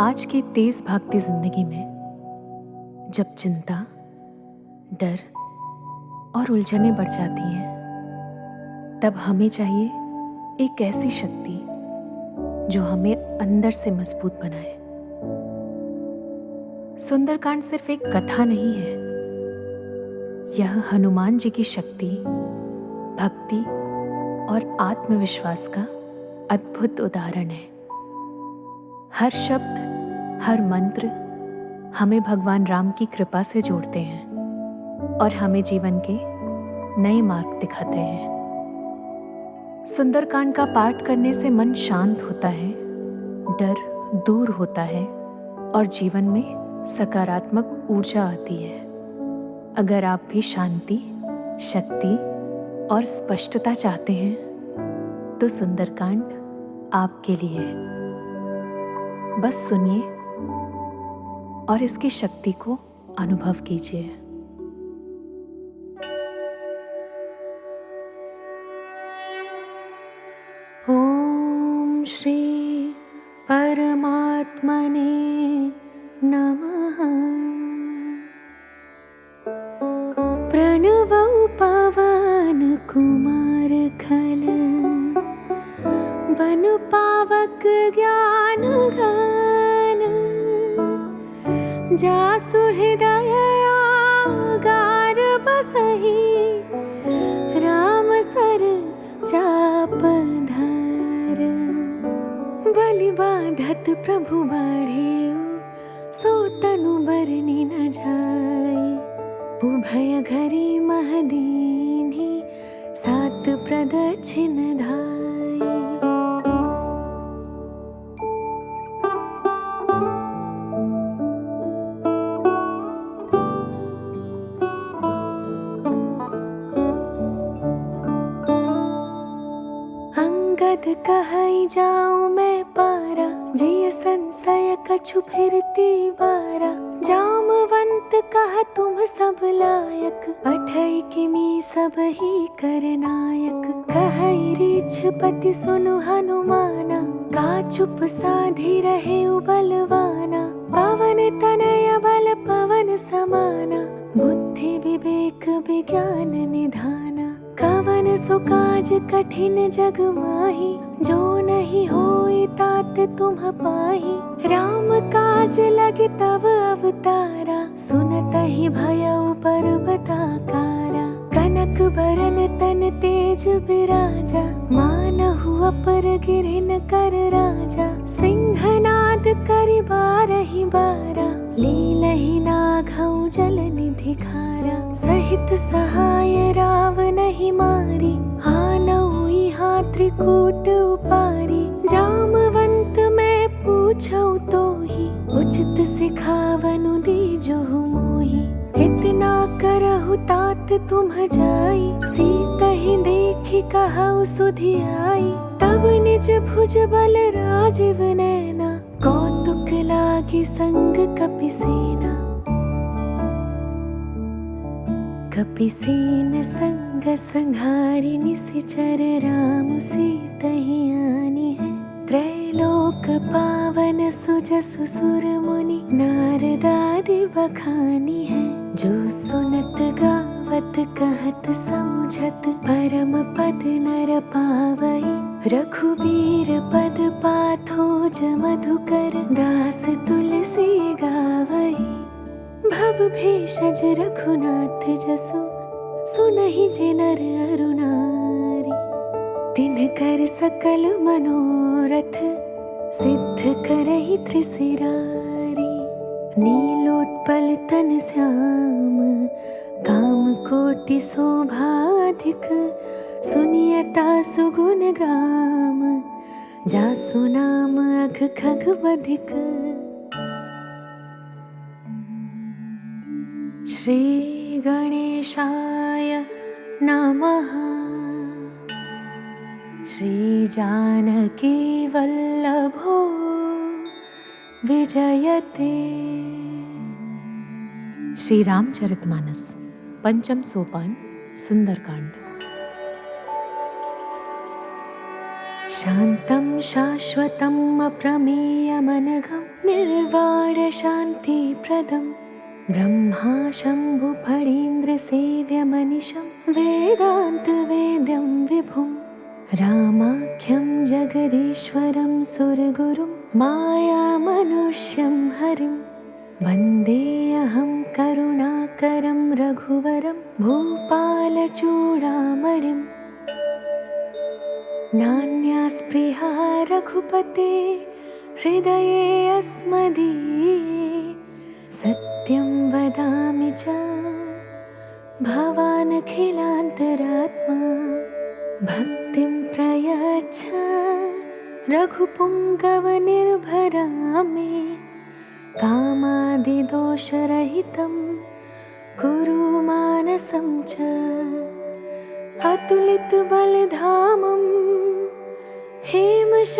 आज की तेज भागती जिंदगी में जब चिंता, डर और उलझनें बढ़ जाती हैं, तब हमें चाहिए एक ऐसी शक्ति जो हमें अंदर से मजबूत बनाए। सुंदरकांड सिर्फ एक कथा नहीं है, यह हनुमान जी की शक्ति, भक्ति और आत्मविश्वास का अद्भुत उदाहरण है। हर शब्द, हर मंत्र हमें भगवान राम की कृपा से जोड़ते हैं और हमें जीवन के नए मार्ग दिखाते हैं। सुंदरकांड का पाठ करने से मन शांत होता है, डर दूर होता है और जीवन में सकारात्मक ऊर्जा आती है। अगर आप भी शांति, शक्ति और स्पष्टता चाहते हैं तो सुंदरकांड आपके लिए है। बस सुनिए और इसकी शक्ति को अनुभव कीजिए। ओम श्री परमात्मने नमः। प्रणवौ पवन कुमार खल, बन पावक ज्ञान गान, जासु हृदय आगार बसहि, राम सर चाप धर। बलि बाधत प्रभु बाढ़ेउ, सो तनु बरनि न जाय। उभय घरी महदीन्हि, सात प्रदक्षिण धाय। अंगद कहई जाऊं मैं पारा, जिय संशय कछु फिरती बारा। जामवंत कह तुम सब लायक, अठई किमी सब ही कर नायक। कहई रीछपति सुनु हनुमाना, का चुप साधी रहे बलवाना। पवन तनय बल पवन समाना, बुद्धि विवेक विज्ञान निधाना। कवन सो काज कठिन जग माही, जो नहीं होई तात तुम पाही। राम काज लगे तब अवतारा, सुनतहि भयउ पर्वताकारा। कनक बरन तन तेज बिराजा, मानहु अपर गिरिन कर राजा। सिंहनाद करि बारहि बारा, लीलहि नाघउ जल निधि खारा। सहित सहाय रावनहि मारी, आनऊ इहाँ त्रिकूट उपारी। जामवंत मैं पूछऊ तोहि, उचित सिखावनु दीजहु मोहि। इतना करहु तात तुम जाई, सीतहि देखि कहउ सुधियाई। तब निज भुज बल राजीव नैना, कौतुक लागी संग कपिसेना। कपिसेन संग संघारि निशिचर, राम सीतहि आनी है। त्रैलोक पावन सुजसु सुर मुनि, नारदादि बखानी है। जो सुनत गावत कहत समुझत, परम पद नर पावई। रघुबीर पद पाथोज मधुकर, दास तुलसी गावई। भव भेषज रघुनाथ जसु, सुनहि जे नर अरु नारी। तिनकर सकल मनोरथ, सिद्ध करहि त्रिशिरारी। नीलोत्पल तन श्याम, काम कोटि शोभाधिक। सुनियता सुगुण ग्राम, जासु नाम अघ खग बधिक। श्री गणेशाय नमः। श्री जानकी वल्लभो विजयते। श्री रामचरितमानस पंचम सोपान सुंदरकांड। शान्तं शाश्वतम् अप्रमेयमनघं निर्वाणशान्तिप्रदं ब्रह्मा शम्भुफणीन्द्रसेव्यमनिशं वेदान्तवेद्यं विभुं रामाख्यं जगदीश्वरं सुरगुरुं मायामनुष्यं हरिं वन्देऽहं करुणाकरं रघुवरं भूपालचूडामणिम् नान्यास्पृहा रघुपते हृदये अस्मदीये सत्यं वदामि च भवानखिलान्तरात्मा भक्तिं प्रयच्छ रघुपुङ्गवनिर्भरां मे कामादिदोषरहितं कुरु मानसं च अतुलितबलधामं हेमशैलाभदेहं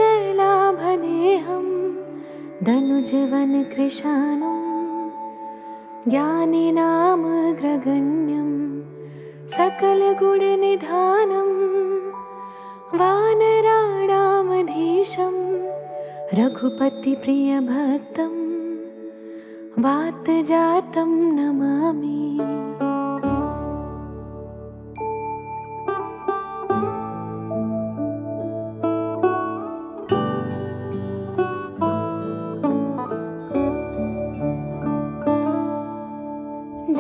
दनुजवनकृशानुं ज्ञानिनामग्रगण्यं सकलगुणनिधानं वानराणामधीशं रघुपतिप्रियभक्तं वातजातं नमामि।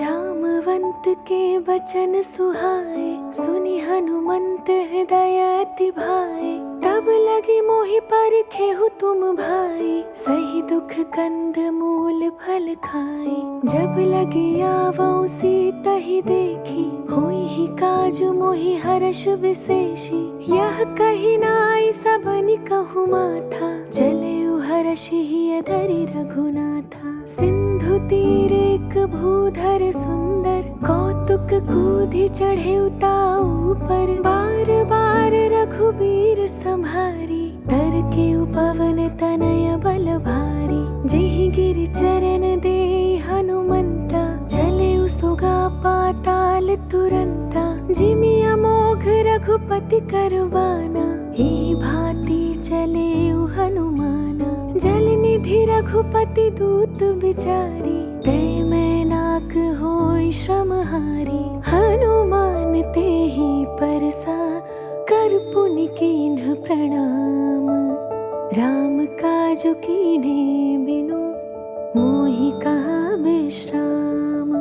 जामवंत के वचन सुहाए सुनि हनुमंत हृदय अति भाए तब लगी मोहि परिखेहु तुम भाई सही दुख कंद मूल फल खाए जब लगी आवऊं सीता ही देखी होई ही काजु मोहि हर्ष विशेषी यह कही नाई सबनि कहु माथा चले हर्ष ही अधरि रघुनाथा सिंधु तीर एक भूधर सुंदर कौतुक कूधि चढ़े उताऊ पर बार बार रघुबीर संभारी तर के उपवन तनय बल भारी जेहि गिरि चरण दे हनुमंता चले सुगा पाताल तुरंता जिमि अमोघ रघुपति करवाना ही भांति चले हनुमाना जल निधि रघुपति दूत बिचारी तय मैं नाक होई श्रमहारी हनुमान तेहि परसा कर पुनि कीन्ह प्रणाम राम काजु कीन्हे बिनु मोहि कहा विश्राम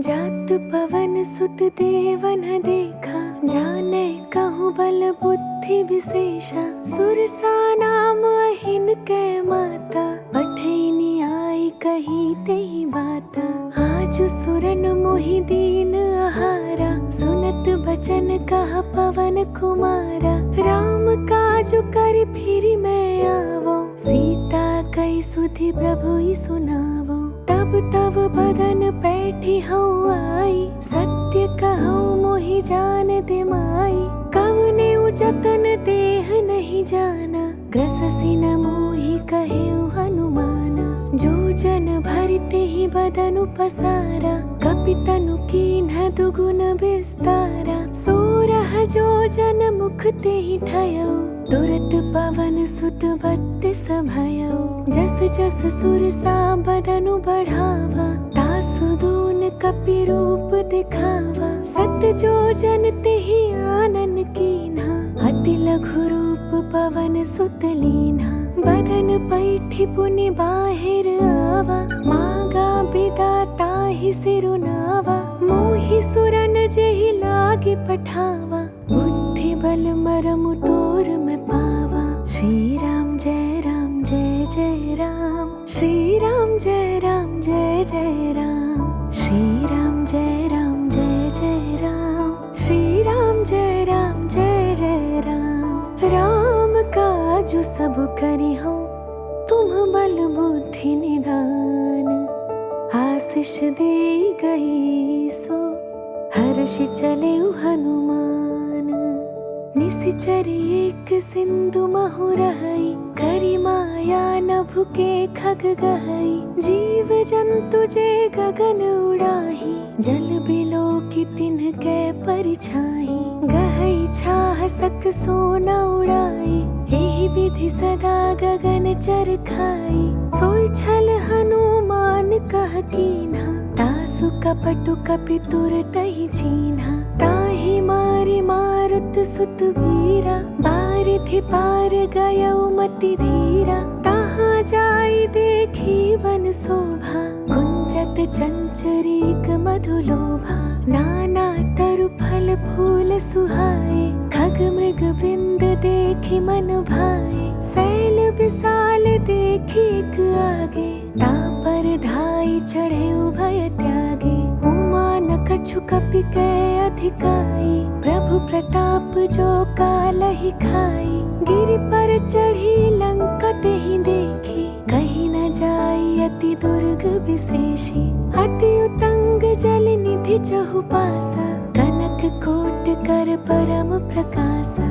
जात पवन सुत देवन देखा जाने कहूँ बल बुद्धि विशेषा सुरसा नाम अहिन कै माता पठैनी आई कही तेहि बाता आज सुरन मोहि दीन आहारा सुनत बचन कहा पवन कुमारा राम काजु कर फिरि मैं आवो सीता कई सुधि प्रभु सुनावो तब तब बदन पैठी हूँ आई सत्य कहूँ मोहि जान दे माई कवने जतन देह नहीं जाना ग्रससि न मोहि कहे हनुमाना जो जन भरते ही बदनु पसारा कपितनु कीन्ह दुगुन विस्तारा सोरह जो जन मुख ते ही ठयऊ तुरत पवन सुत बत्तिस भयऊ जस जस सुरसा बदनु बढ़ावा तासु दून कपि रूप दिखावा सत जो जन ते ही आनन कीन्हा अति लघु रूप पवन सुत लीन्हा बदन पैठी पुनि बाहिर आवा मागा बिदा ताहि सिरुनावा मोहि सुरन जेहि लागे पठावा बुद्धि बल मरमु तोर में पावा श्री राम जय राम जय जय राम श्री राम जय राम जय जय राम श्री राम जय राम जय जय राम श्री राम जय राम जय जय राम राम काजु सब करि हो तुम बल बुद्धि निदान आशीष दे गई सो हर्ष चले हनुमान निशिचर एक सिंधु महु रहई करि माया नभ के खग गहई जीव जंतु जे गगन उड़ाही जल बिलो की तिन्ह के परिछाई गहई छाह मसक सोना उड़ाई, एहि विधि सदा गगन चर खाई। सोई छल हनुमान कह कीन्हा, तासु कपटु कपि तुरतहि चीन्हा। ताहि मारि मारुत सुत वीरा, बारिधि पार गयउ मति धीरा। तहाँ जाई देखी वन शोभा, कुंजत चंचरीक मधुलोभा। नाना तरु फल फूल सुहाए, खग मृग वृंद देखी मन भाए। शैल विशाल देखी एक आगे, तापर धाई चढ़े उभय त्यागे। उमा न कछु कपि कै अधिकाई, प्रभु प्रताप जो कालहि खाई। गिरि पर चढ़ी लंका तेहि देखी, कहीं न जाई अति दुर्ग विशेषी। अति उतंग जल निधि चहु पासा, कनक कोट कर परम प्रकाशा।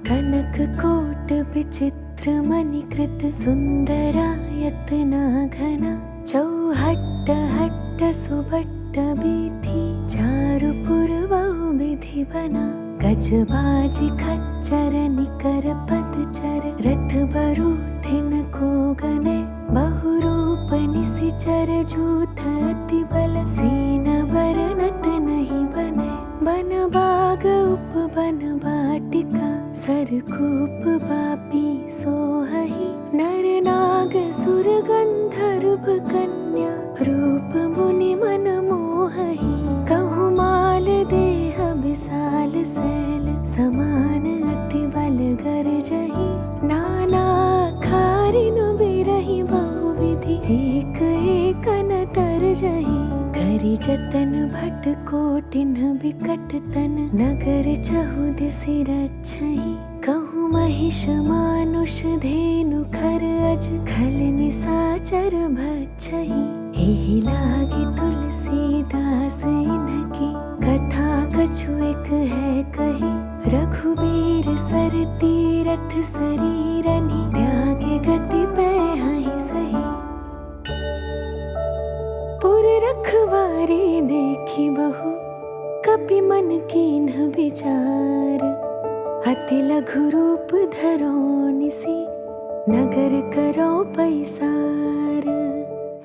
कनक कोट विचित्र मणिकृत, सुंदरायतना घना। चौहट्ट हट्ट सुबट्ट बीथी, चारु पुर बहुविधि बना। गजबाजी खच्चर निकर पदचर, रथ बरूथिन को गने। बहुरूप निसिचर जूथ अति बल, सीन बरनत नहीं बने। बन बाग उपवन बाटिका, सरकूप बापी सोहहि। नर नाग सुर गंधर्व कन्या, रूप मुनि मन मोहहि। कहु माल देह विशाल शैल, समान अति बल गरजहि। नाना खारिनु बिरहि बहुविधि, एक एक न तरजहि। करि जतन भट कोटिन बिकट तन, नगर चहु दिसि रक्षहि। कहु महिष मानुष धेनु खर अज, खल निसाचर भक्षहि। एहि लागी तुलसीदास इनकी, कथा कछु एक है कही। रघुबीर सर तीरथ शरीरनि, त्यागे गति पैहि सही। पुर रखवारी देखी बहु, कपि मन कीन्ह विचार। अति लघु रूप धरो निसि, नगर करो पैसार।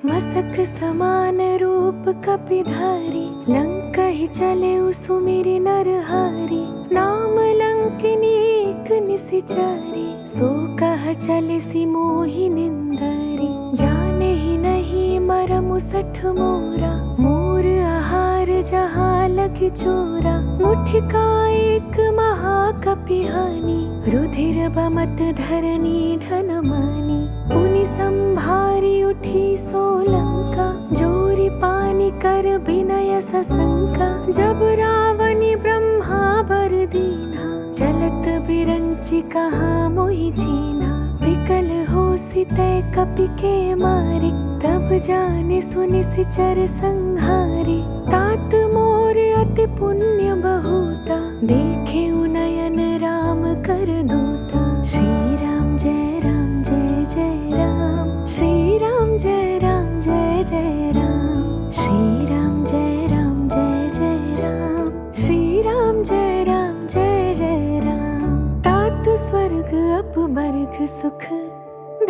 मसक समान रूप कपि धारी, लंका ही चले सुमिरि नरहारी। नाम लंकिनी एक निसिचारी, सो कह चले सि मोहि निंदारी। जाने ही नहीं मरमु सठ मोरा, मोर आहार जहाँ लग चोरा। मुठिका एक महाकपि हानि, रुधिर बमत धरनी ढन मानी। पुनि संभारी उठी सोलंका, जोरी पानी कर विनय सशंका। जब रावणी ब्रह्मा बर दीना, चलत बिरंचि कहा मोहि चीना। विकल होसि तै कपि के मारे, तब जाने सुनि सिचर संहारे। तात मोर अति पुण्य बहुता, देखे नयन राम कर दूता। श्री राम जय राम जय जय राम, श्री राम जय राम जय जय राम। श्री राम जय राम जय जय राम, श्री राम जय राम जय जय राम। तात स्वर्ग अपमर्ग सुख,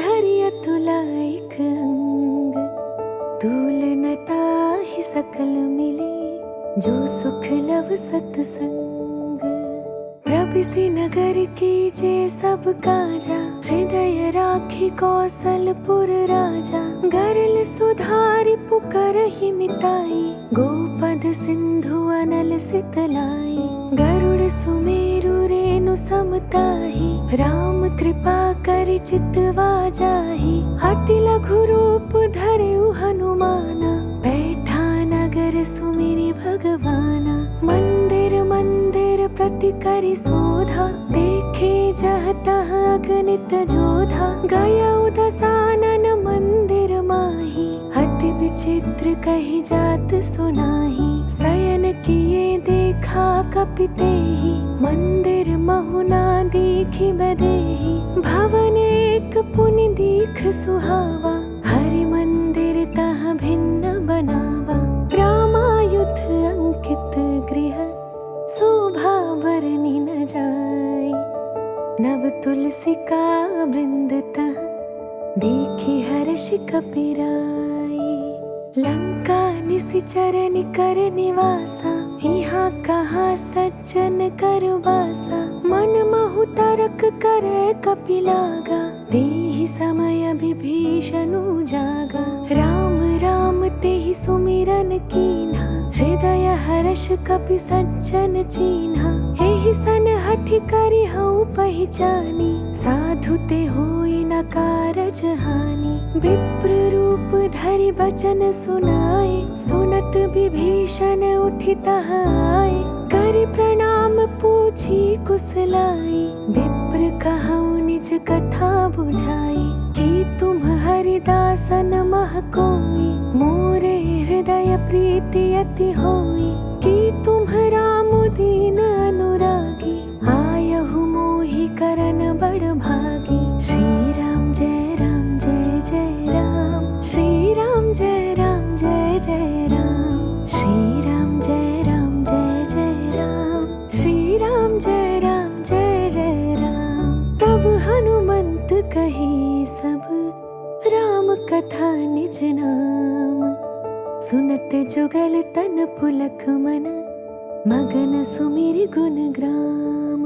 धरि अतुलाइक अंग। धूल न ताहि सकल मिली, जो सुख लव सतसंग। प्रभिसि नगर कीजे सब काजा, हृदय राखी कौशलपुर राजा। गरल सुधारि पुकारहि मिताई, गोपद सिंधु अनल सितलाई। गरुड़ सुमेरु रेणु समताहि, राम कृपा करि चितवा जाहि। अति लघु रूप धरउ हनुमाना, बैठा नगर सुमिरि भगवाना। मंदिर मंदिर प्रति करि शोधा, देखे जह तह अगणित जोधा। गयउ दसानन मंदिर माही, अति विचित्र कहि जात सुनाही। शयन किए देखा कपि तेहि, मंदिर महुना देखि बदेहि। भवन एक पुनि दीख सुहावा, हरि मंदिर तह भिन्न बनावा। रामायुध अंकित गृह, बरनी न जाए। नव तुलसी का वृंद तह देखी हर्ष कपिराई। लंका निशिचर निकर निवासा, यहाँ कहाँ सज्जन कर बासा। मन महु तारक करे कपिलागा, देहि समय विभीषण जागा। राम राम तेहि सुमिरन कीन्हा, हृदय हर्ष कपि सज्जन चीन्हा। एहि सन हठि करि हऊ पहिचानी, साधु ते होई न कारज हानि। विप्र रूप धरि बचन सुनाए, सुनत विभीषण उठि तह आए। करि प्रणाम पूछी कुशलाई, विप्र कहऊ निज कथा बुझाई। कि तुम हरिदासन मह कोई, मोरे हृदय प्रीति अति होई। कि तुम राम दीन अनुरागी, आयहु मोहि करन बड़ भागी। श्री राम जय राम जय जय राम, श्री राम जय राम जय जय राम। श्री राम जय राम जय जय राम, श्री राम जय राम जय जय राम। तब हनुमंत कही सब, राम कथा निज नाम। सुनत जुगल तन पुलक मन, मगन सुमिरि गुण ग्राम।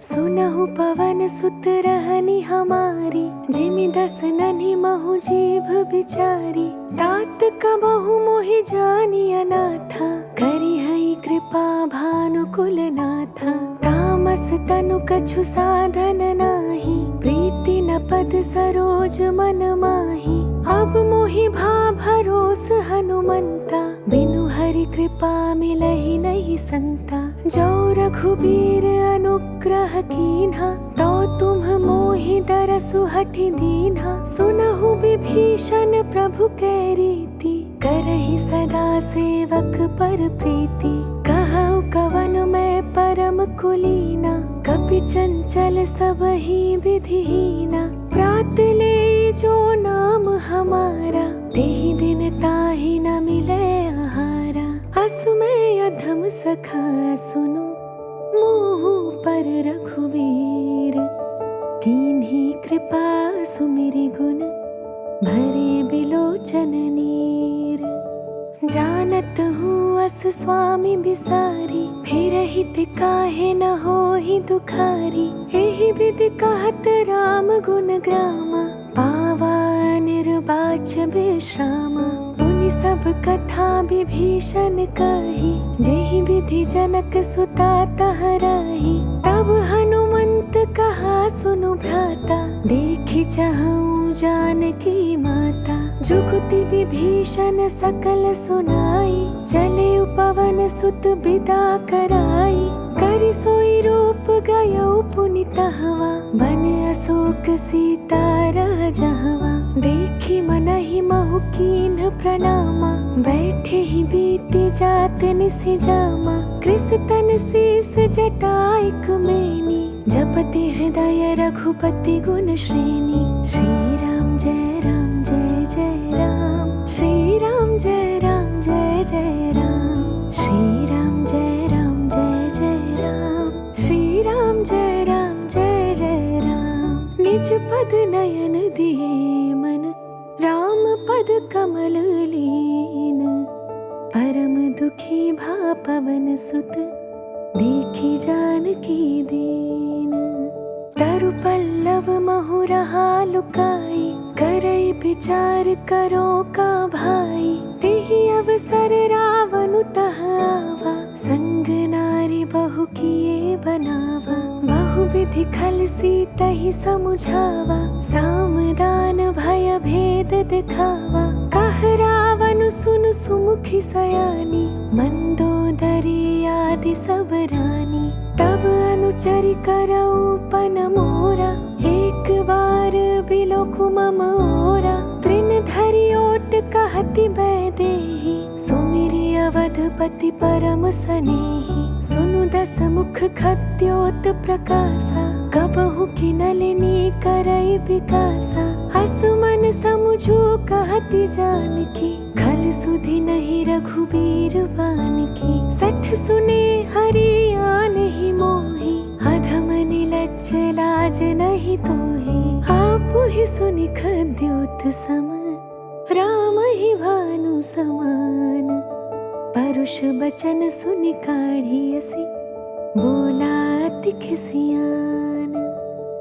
सुनहु पवन सुत रहनी हमारी, जिमि दस नन्हि महु जीभ बिचारी। तात कबहु मोहि जानी अनाथा, करि हई कृपा भानुकुल नाथा। तामस तनु कछु साधन नाही, प्रीति न पद सरोज मन माही। अब मोहि भा भरोस हनुमंता, बिनु हरि कृपा मिलहि नहीं संता। जो रघुबीर अनुग्रह कीन्हा, तो तुम मोहि दरसु हठि दीन्हा। सुनहु विभीषण प्रभु के रीति, करहि सदा सेवक पर प्रीति। कहऊ कवन मैं परम कुलीना, कपि चंचल सबहि विधिहीना। प्रात ले जो नाम हमारा, तेहि दिन ताहि न मिले आहारा। अस में अधम सखा सुनु, मुँह पर रघुवीर। कीन्ही कृपा सुमिरि गुण, भरे बिलोचन नीर। जानत हूँ अस स्वामी बिसारी, फिरहि ते काहे न होहि दुखारी। एहि विधि कहत राम गुण ग्रामा, पावा निर्वाच विश्रामा। पुनि सब कथा विभीषण कही, जेहि विधि जनक सुता तह राही। तब हनुमंत कहा सुनु भ्राता, देखि चाहूं जानकी माता। जुगति विभीषण सकल सुनाई, चले पवन सुत बिदा कराई। करि सोई रूप गयो पुनि तहवा, बन अशोक सीता रह जहवा। देखी मनहि महु कीन्ह प्रणामा, बैठे ही बीती जात निसि जामा। कृस तन शीस जटाइक मेनी, जपति हृदय रघुपति गुण श्रेणी। श्री राम जय राम जय जय राम, श्री राम जय राम जय जय राम। श्री राम जय राम जय जय राम, श्री राम जय राम जय जय राम। निज पद नयन दिए मन, राम पद कमल लीन। परम दुखी भा पवन सुत, देखी जानकी दीन। तरु पल्लव महु रहा लुकाई, करई विचार करो का भाई। तेहि अवसर रावण तह आवा, संग नारी बहु किए बनावा। बहु विधि खल सीतहि समुझावा, साम दान भय भेद दिखावा। कह रावण सुन सुमुखी सयानी, मंदोदरी आदि सब रानी। तब अनुचरि करऊ पन मोरा, एक बार बिलोकु मम ओरा। तृण धरि ओट कहति बैदेही, सुमिरि अवधपति परम सनेही। सुनु दस मुख खद्योत प्रकाशा, कबहु की नलिनी करई विकासा। हस मन समुझो कहति जानकी, खल सुधि नहीं रघुबीर बानकी। सठ सुने हरि आन ही मोहि, लाज नहीं तो ही। आप ही सुनि खद्योत सम, राम ही भानु समान। परुष बचन सुनि काढ़ियसि, बोला अति खिसियान।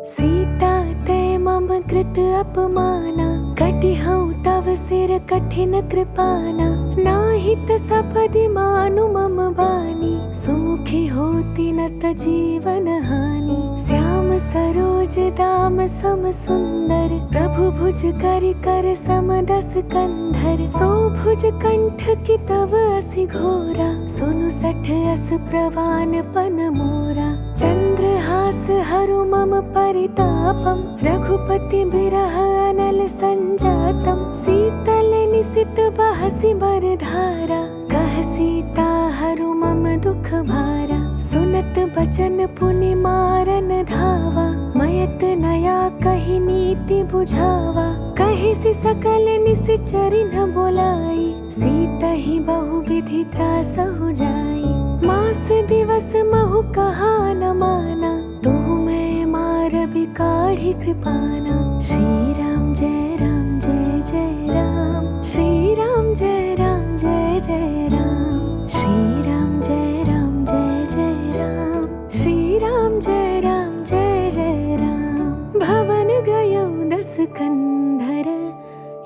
सीता ते मम कृत अपमाना, कटिहउँ तव सिर कठिन कृपाना। नाहित सपदि मानु मम बानी, सुमुखी होती न त जीवन हानि। श्याम सरोज दाम सम सुंदर, प्रभु भुज करि कर सम दस कंधर। सो भुज कंठ की तव असि घोरा, सुनु सठ अस प्रवान पन मोरा। चंद्रहास हरु मम परितापम, रघुपति बिरह अनल संजातम। शीतल निसित बहसि बरधारा, कह सीता हरु मम दुख भारा। सुनत बचन पुनि मारन धावा, मयत नया कहि नीति बुझावा। कहिसि सकल निसिचरि न बोलाई, सीतहि बहु विधि त्रासहु जाई। मास दिवस महु कहा न माना, तुहु मैं मार बिकाढ़ी कृपाना। श्री राम जय राम जय जय राम, श्री राम जय राम जय जय राम। श्री राम जय राम जय जय राम, श्री राम जय राम जय जय राम। भवन गयो दस कंधर,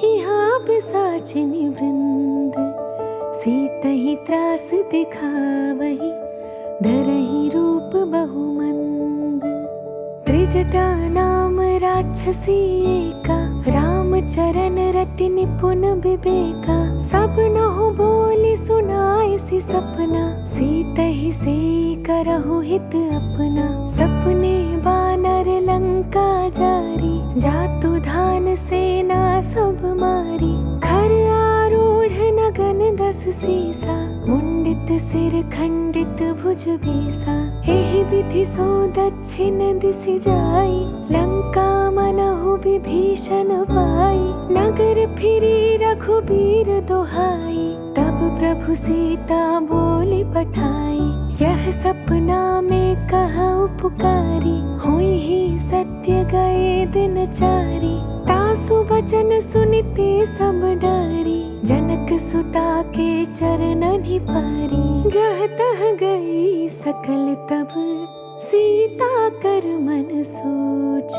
यहाँ पिशाचिनी वृंद। सीतहि त्रास दिखावही, धरहि रूप बहुमंद। त्रिजटा नाम राक्षसी एका, राम चरण रति निपुण विवेका। सब नहुँ बोली सुनाइसि सपना, सीतहि से करहु हित अपना। सपने बानर लंका जारी, जातु धान सेना सब मारी। खर आरूढ़ नगन दस सीसा, मुंडित सिर खंडित भुज बीसा। एहि विधि सो दक्षिण दिशि जाई, लंका मनहु विभीषण पाई। नगर फिरी रघुबीर दोहाई, तब प्रभु सीता बोली पठाई। यह सपना में कहउँ पुकारी, हुई ही सत्य गए दिन चारी। तासु बचन सुनिते सब डारी, जनक सुता के चरणनि पारी। जह तह गई सकल तब, सीता कर मन सोच।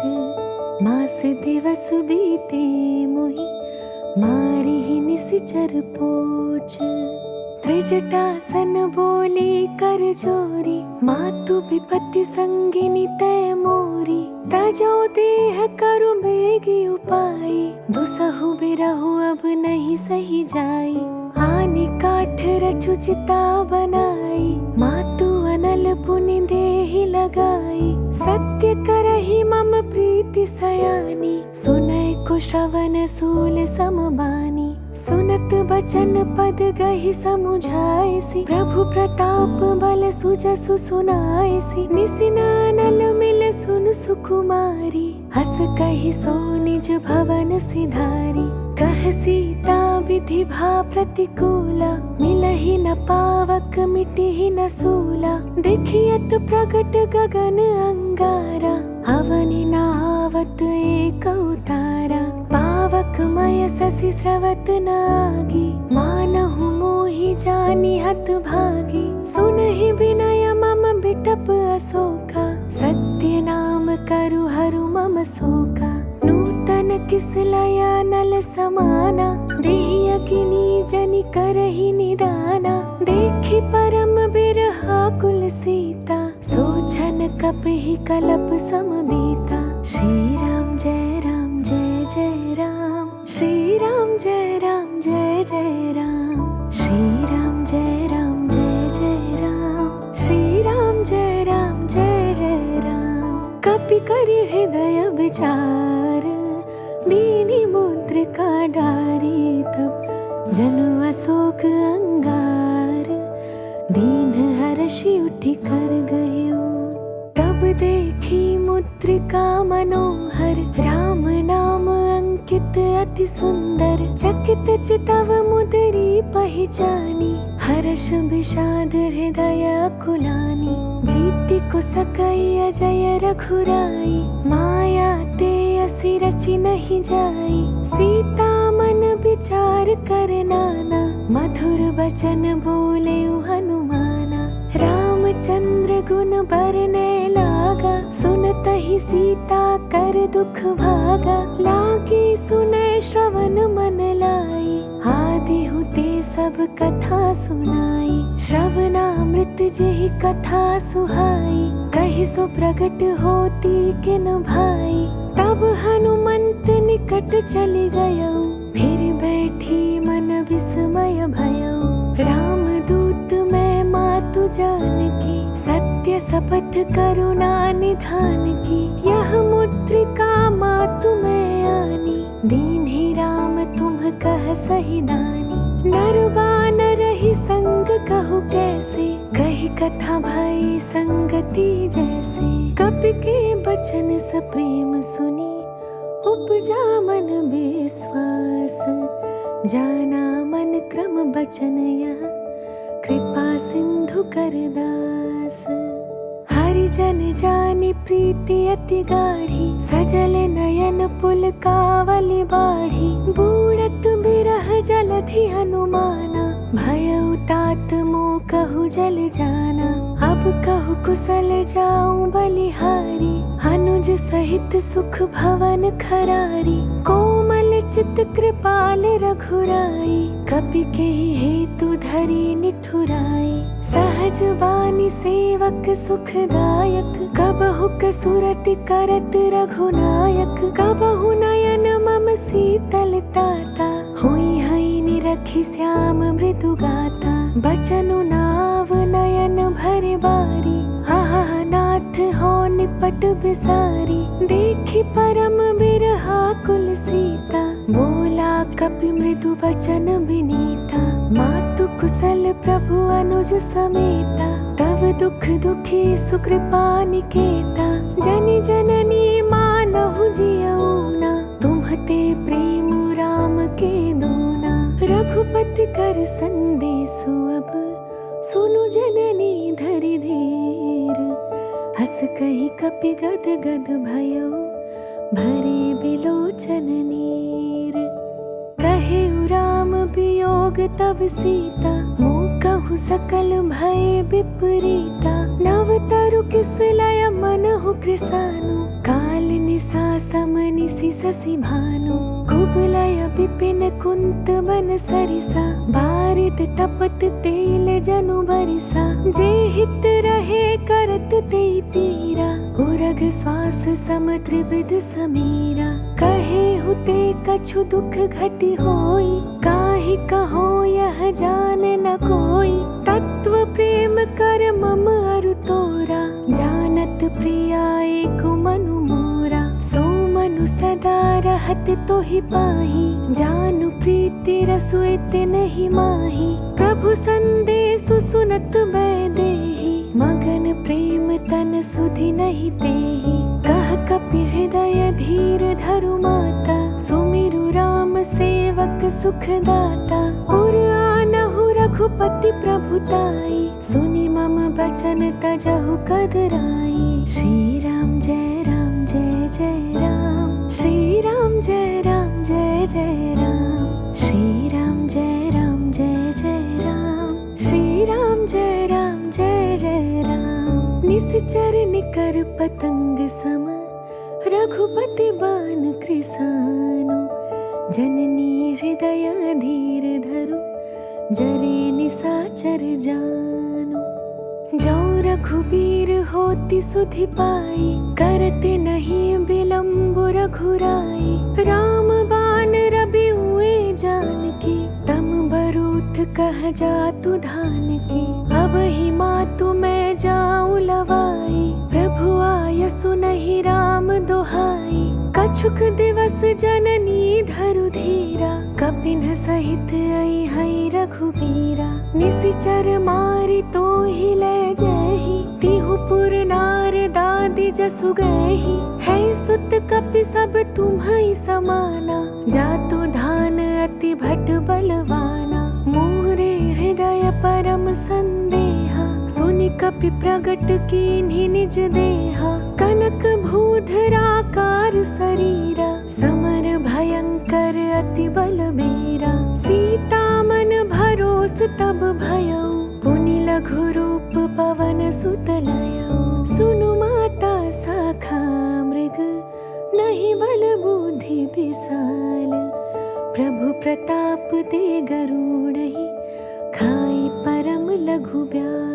मास दिवस बीते मोहि, मारी ही निसिचर पोच। त्रिजटा सन बोली कर जोरी, मातु विपत्ति संगिनी तै मोरी। तजो देह करु बेगी उपाई, दुसहु बिरहु अब नहीं सही जाई। आनि काठ रचु चिता बनाई, मातु अनल पुनि देहि लगाई। सत्य करहि मम प्रीति सयानी, सुनय कुश्रवण सूल समबानी। सुनत बचन पद गहि समुझाइसि, प्रभु प्रताप बल सुजसु सुनाइसि। निसिनानल मिल सुनु सुकुमारी, हस कहि सो निज भवन सिधारी। कह सीता विधि भा प्रतिकूला, मिलहि न पावक मिटिहि न सूला। देखियत प्रगट गगन अंगारा, अवनि न आवत एक उतारा। पावक मय शशि स्रवत न आगी, मानहु मोहि जानि हत भागी। सुनहि विनय मम बिटप अशोका, सत्य नाम करु हरु मम शोका। नूतन किसलया नल समाना, देहि अग्नि जनि करहि निदाना। देखि परम बिरहा कुल सीता, सोचन कपहि कलप समबीता। श्री राम जय राम जय जय राम, श्री राम जय राम जय जय राम। श्री राम जय राम जय जय राम, श्री राम जय राम जय जय राम। कपि करि हृदय विचार, दीनि मुद्रिका डारी। तब जनु अशोक अंगार, दीन हर्षि उठि कर गयो। तब देखी मुद्रिका मनोहर, राम नाम अंकित अति सुंदर। चकित चितव मुदरी पहिचानी, हर्ष विषाद हृदय कुलानी। जीति को सकई अजय रघुराई, माया ते असि रचि नहीं जाई। सीता मन विचार कर नाना, मधुर वचन बोले हनुमाना। रामचंद्र गुण बरने लागा, सुनतहि सीता कर दुख भागा। लागी सुने श्रवण मन लाई, आदि हुते सब कथा सुनाई। श्रवणामृत जेहि कथा सुहाई, कहि सो प्रगट होती किन भाई। तब हनुमंत निकट चली गयो, फिर बैठी मन विस्मय भयो। राम दूत मैं मातु जानकी, सत्य शपथ करुणा निधान की। यह मुद्रिका मातु मैं आनी, दीन्ही राम तुम कह सही दानी। नरवानर ही संग कहु कैसे, कही कथा भई संगति जैसे। कपि के बचन सप्रेम सुनी, उपजा मन विश्वास। जाना मन क्रम बचन यह, कृपा सिंधु कर दास। हरिजन जानि प्रीति अति गाढ़ी, सजल नयन पुल कावली बाढ़ी। बूढ़त बिरह जलधि हनुमाना, भयउ तात मोह कहु जल जाना। अब कहु कुशल जाऊं बलिहारी, अनुज सहित सुख भवन खरारी। कोमल चित कृपाल रघुराई, कपि केहि हेतु धरि निठुराई। सहज बानी सेवक सुखदायक, कबहु कसुरति करत रघुनायक। कबहु नयन मम शीतल ताता, हुई हई निरखि श्याम मृदु गाता। बचनु नाव नयन भरे बारी, आहा नाथ हो निपट बिसारी। देखि परम बिरहा कुल सीता, बोला कपि मृदु वचन बिनीता। मातु कुशल प्रभु अनुज समेता, तव दुख दुखी सुकृपा निकेता। जनि जननी मानहु जियऊना, तुम्हते प्रेम राम के दूना। रघुपति कर संदेशु अब, सुनु जननी धरि धीर। हस कहि कपि गद गद भयो, भरे बिलोचन नीर। कहे राम वियोग तब सीता, मोह कहु सकल भय विपरीता। नव तरु किसलय मनहु कृसानु, काल निसा समनिसि शशि भानु। कुबलय विपिन कुंत बन सरिसा, बारिद तपत तेल जनु बरिसा। जे हित रहे करत तेई पीरा, उरग श्वास सम त्रिविध समीरा। कहे हुते कछु दुख घटि होई, काहि कहो यह जान न कोई। तत्व प्रेम कर मम अरु तोरा, जानत प्रिया एक मनु मोरा। सो मनु सदा रहत तोहि पाही, जानु प्रीति रसु इतनहि माही। प्रभु संदेशु सुनत मैं देहि, मगन प्रेम तन सुधि नहीं तेहि। कह कपि हृदय धीर धरु माता, सुमिरु राम सेवक सुखदाता। और आनहु रघुपति प्रभुताई, सुनि मम बचन तजहु कदराई। श्री राम जय राम जय जय राम, श्री राम जय राम जय जय राम। श्री राम जय राम जय जय राम, श्री राम जय राम जय जय राम। निश्चर निकर पतंग सम, रघुपति बान कृसानु। जननी हृदय धीर धरु, जरे निसाचर जानु। जो रघुवीर होति सुधि पाई, करते नहीं विलम्ब रघुराई। राम बान रबि हुए जानकी, तम बरूथ कह जातु धान की। अब ही मातु मैं जाऊं लवाई, प्रभु आयसु नहीं राम दोहाई। कछुक दिवस जननी धरु धीरा, कपिन सहित आई हई रघुबीरा। निशिचर मारि तो ही ले जही, तिहु पुर नार दादी जसु गही। है सुत कपि सब तुम्हई समाना, जातु धान अति भट बलवाना। मोरे हृदय परम संदेहा, सुनि कपि प्रगट कीन्हि निज देहा, कनक भूधराकार शरीरा, समर भयंकर अति बलबीरा। सीता मन भरोस तब भयउ, पुनि लघु रूप पवन सुत लयउ। सुनु माता शाखा मृग, नहीं बल बुद्धि विशाल। प्रभु प्रताप ते गरुड़हि, खाई परम लघु ब्याल।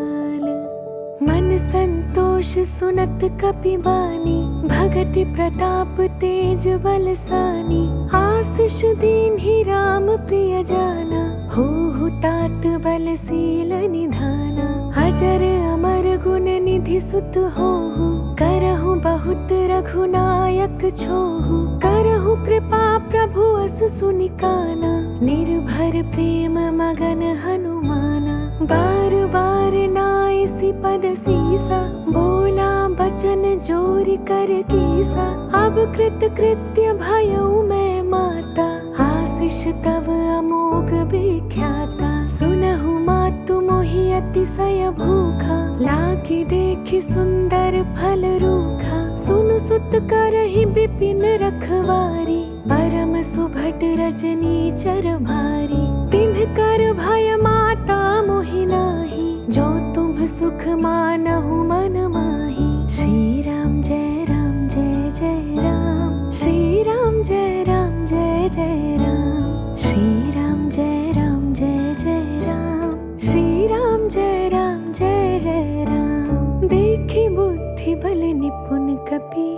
मन संतोष सुनत कपि बानी, भगति प्रताप तेज बलसानी। आशीष दीन्हि राम प्रिय जाना, होहु तात बलशील निधाना। अजर अमर गुण निधि सुत होहु, करहु बहुत रघुनायक छोहु। करहु कृपा प्रभु अस सुनिकाना, निर्भर प्रेम मगन हनुमाना। बार बार नाइसी पद सीसा, बोला बचन जोरि कर कीसा। अब कृत कृत्य भयउ मैं माता, आशीष तव अमोघ विख्याता। सुनहु मातु मोहि अतिशय भूखा, लागी देखि सुंदर फल रूखा। सुनु सुत करहि विपिन रखवारी, परम सुभट रजनी चर भारी। तिन्ह कर भय माता मोहि नाही, जो तुम सुख मानहु मन माही। श्री राम जय राम जय जय राम, श्री राम जय राम जय जय राम। श्री राम जय राम जय जय राम, श्री राम जय राम जय जय राम। देखी बुद्धि बल निपुण कपि,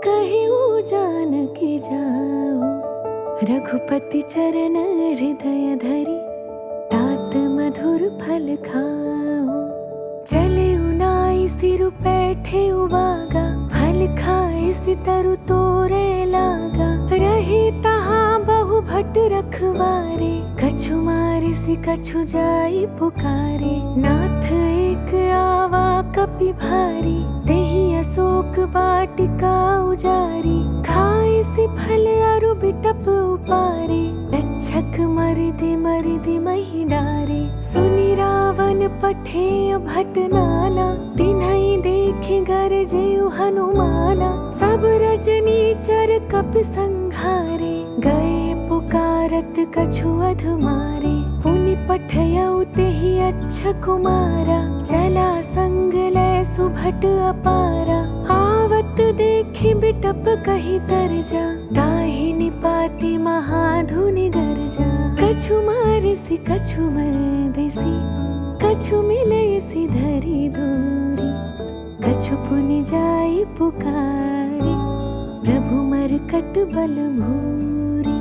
कहिउ जानकी जाओ। रघुपति चरण हृदय धरि, तात मधुर फल खाओ। चले उनाई सिरु पैठे उबागा, फल खाए सितरु तोरे लागा। रहे तहाँ बहु भट रखवारे, कछु मारे सि कछु जाई पुकारे। नाथ एक आवा कपि भारी, तेहि अशोक वाटिका उजारी। खाए सि फल अरु बिटप उपारे, रक्षक मरिदि मरिदि महि डारे। सुनि रावण पठेय भट नाना, तिन्हइ देखि गरजेउ हनुमाना। सब रजनीचर कपि संघारे, गए पुकारत कछु अधु मारे। पुनि पठयउ तेहि अच्छा कुमारा, चला संग लै सुभट अपारा। आवत देखि बिटप कहि तरजा, ताहि निपाति महाधुनि गरजा। कछु मारिसि कछु मरदेसि, कछु मिलयसि धरि दूरी। कछु पुनि जाई पुकारे, प्रभु मरकट बल भूरी।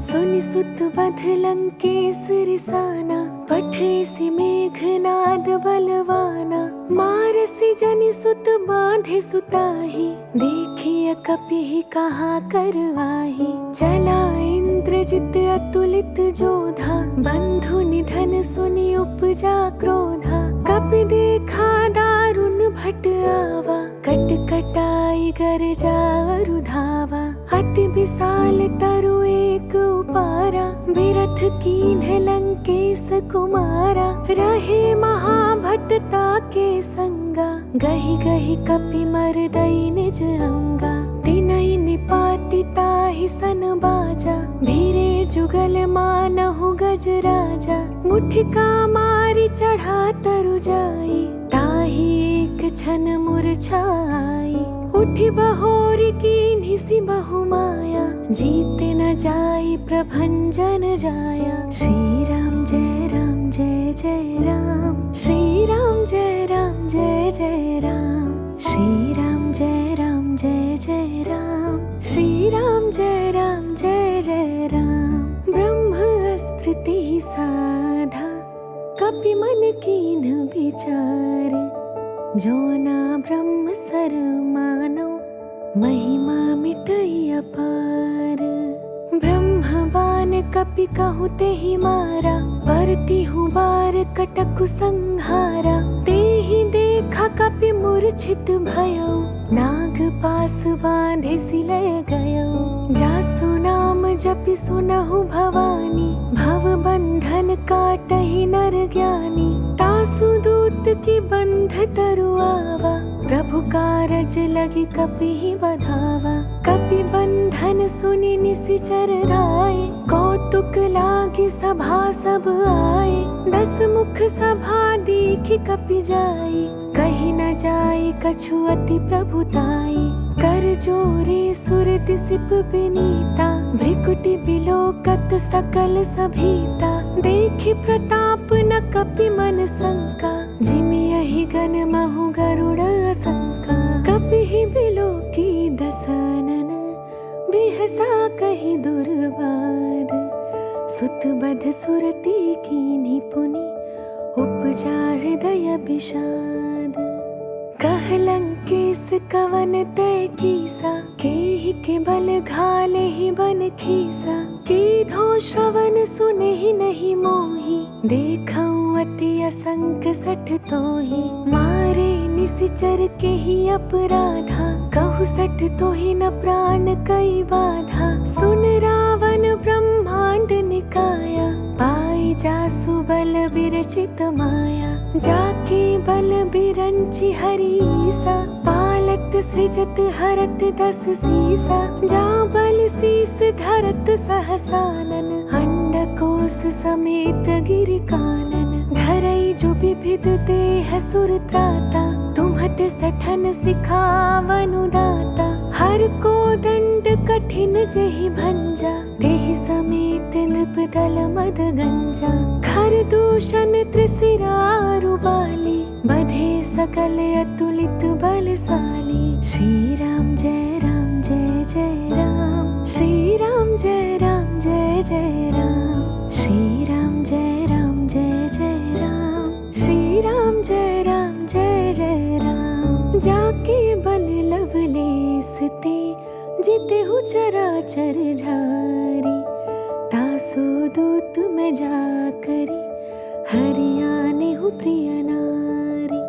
सुनि सुत बध लंकेश रिसाना, पठेसि मेघनाद बलवाना। मारसि जनि सुत बांधे सुताही, देखिय कपिहि कहाँ करवाही। चला इंद्रजित अतुलित जोधा, बंधु निधन सुनि उपजा क्रोधा। कपि देखा दारुण भट आवा, कट कटाई गरजा अरु धावा। अति विशाल तरु एक उपारा, बिरथ कीन्ह लंकेश कुमारा। रहे महाभटता के संगा, गहि गहि कपि मरदई निज अंगा। तिनहि निपाति ताहि सन बाजा, भीरे जुगल मानहु गज राजा। मुठिका मारि चढ़ा तरु जाई, ताहि एक छन मूर्छाई। उठि बहोरी कीन्हि सि बहु माया, जीते न जाई प्रभंजन जाया। श्री राम जय राम जय जय राम, श्री राम जय राम जय जय राम। श्री राम जय राम जय जय राम, श्री राम जय राम जय जय राम। ब्रह्मास्त्र तेहि साधा, कपि मन कीन्ह विचार। जो ना ब्रह्म सर मानो, महिमा मिटई अपार। ब्रह्मवान कपि कहु तेहि मारा, परतिहु बार कटकु संहारा। तेहि देखा कपि मूर्छित भयउ, नाग पास बांधे सिलय गयउ। जासु नाम जपि सुनहु भवानी, भव बंधन बंधन काटहि नर ज्ञानी, तासु दूत की बंध तरुआवा, प्रभु कारज लगी कपि बधावा। कपि बंधन सुनि निशिचर राय, कौतुक लागी सभा सब आए। 10 मुख सभा देखि कपि जाई, कही न जाई कछु अति प्रभुताई। कर जोरे सुर दिसिप विनीता, भृकुटि बिलोकत सकल सभीता। देखि प्रताप न कपि मन शंका, जिमि यहि गण महु गरुड़ असंका। कपिहि बिलोकी दसानन, बिहसा कहि दुर्वाद। सुत बध सुरती कीन्ही पुनि, उपजा हृदय विषाद। कह लंकेश कवन तय कीसा, केहि के बल घाले ही बन खीसा। कीधो श्रवण सुनहि नहीं मोहि, देखऊं अति असंक सठ तोहि। मारे निशिचर के ही अपराधा, कहु सठ तोहि न प्राण कई बाधा। सुन रावण ब्रह्मांड निकाया, पाई जासु बल विरचित माया। जाके बल बिरंचि हरीसा, पालत सृजत हरत 10 सीसा। जा बल शीस धरत सहसानन, अंडकोश समेत गिरि कानन। धरई जो विविध देह सुर त्राता, तुम्हत सठन सिखावनु दाता। हर को दंड कठिन जेहि भंजा, तेहि समेत नृप दल मद गंजा। खर दूषण त्रिशिरारु बाली, बधे सकल अतुलित बलशाली। श्री राम जय राम जय जय राम, श्री राम जय राम जय जय राम। श्री राम जय राम जय जय राम, श्री राम जय राम जय जय राम। जाके बल लवलेस ते, जितेहु चराचर झारी। तासु दूत में जाकरि, हरियानेहु प्रिय नारी।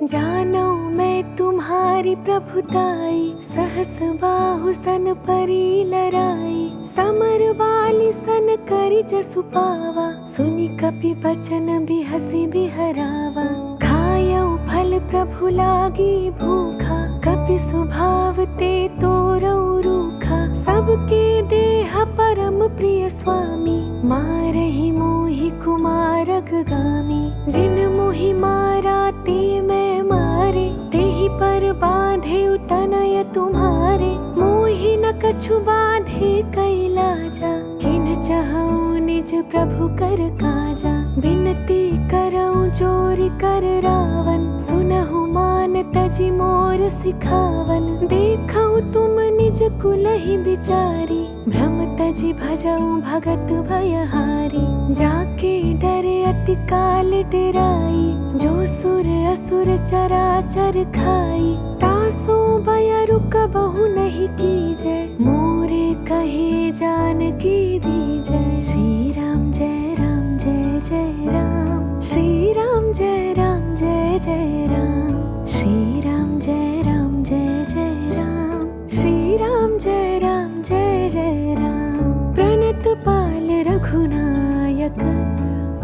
जानो मैं तुम्हारी प्रभुताई, सहस बाहु सन परी लराई। समर बाली सन करि जसु पावा, सुनि कपि बचन बिहसि बिहरावा। खायऊ फल प्रभु लागी भूखा, कपि स्वभाव ते तोरऊ रूखा। सबके देह परम प्रिय स्वामी, मारहि मोहि कुमारग गामी। जिन मोहि मारा ते मैं मारे, तेहि पर बांधे तनय तुम्हारे। मोहि न कछु बाधे कैलाजा, किन चहऊं निज प्रभु कर काजा। विनती करऊं जोरि कर रावण, सुनहु मान तजि मोर सिखावन। देखऊं तुम निज कुलहि बिचारी, भ्रम तजि भजऊं भगत भयहारी। जाके डरे अति काल डेराई, जो सुर असुर चराचर खाई। तासो बयरु कबहु नहीं कीजै, मोरे कहे जानकी दीजै। श्री राम जय राम जय जय राम, श्री राम जय राम जय जय राम। श्री राम जय राम जय जय राम, श्री राम जय राम जय जय राम। प्रणत पाल रघुनायक,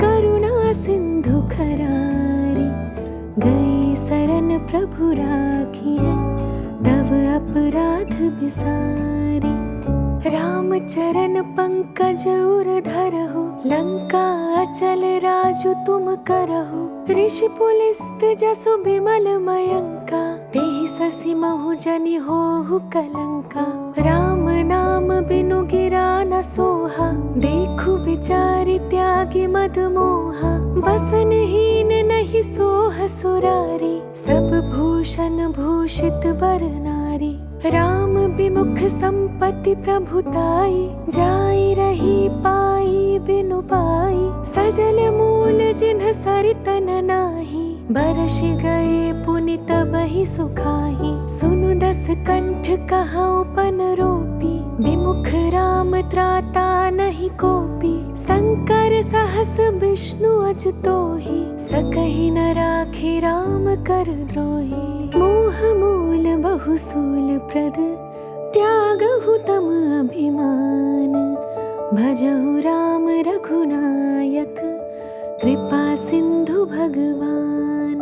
करुणा सिंधु खरारी। गई शरण प्रभु राखिए, तब अपराध बिसारी। राम चरण पंकज उर धरहु, लंका अचल राजु तुम करहु। ऋषि पुलिस्त जसु बिमल मयंका, तेहि ससि महु जनि होहु कलंका। राम नाम बिनु गिरा न सोहा, देखु विचारि त्यागी मद मोहा। बसनहीन नहीं सोह सुरारी, सब भूषण भूषित बर नारी। राम विमुख संपत्ति प्रभुताई, जाई रही पाई बिनु पाई। सजल मूल जिन्ह सरितन नाही, बरस गए पुनि तबहि सुखाही। सुनु 10 कंठ कहऊं पन रोपी, विमुख राम त्राता नहीं कोपी। शंकर सहस विष्णु अजुतोहि, सकहि न राखि राम कर द्रोही। मोह मूल बहुसूल प्रद, त्यागहु तम अभिमान। भजहु राम रघुनायक, कृपा सिंधु भगवान।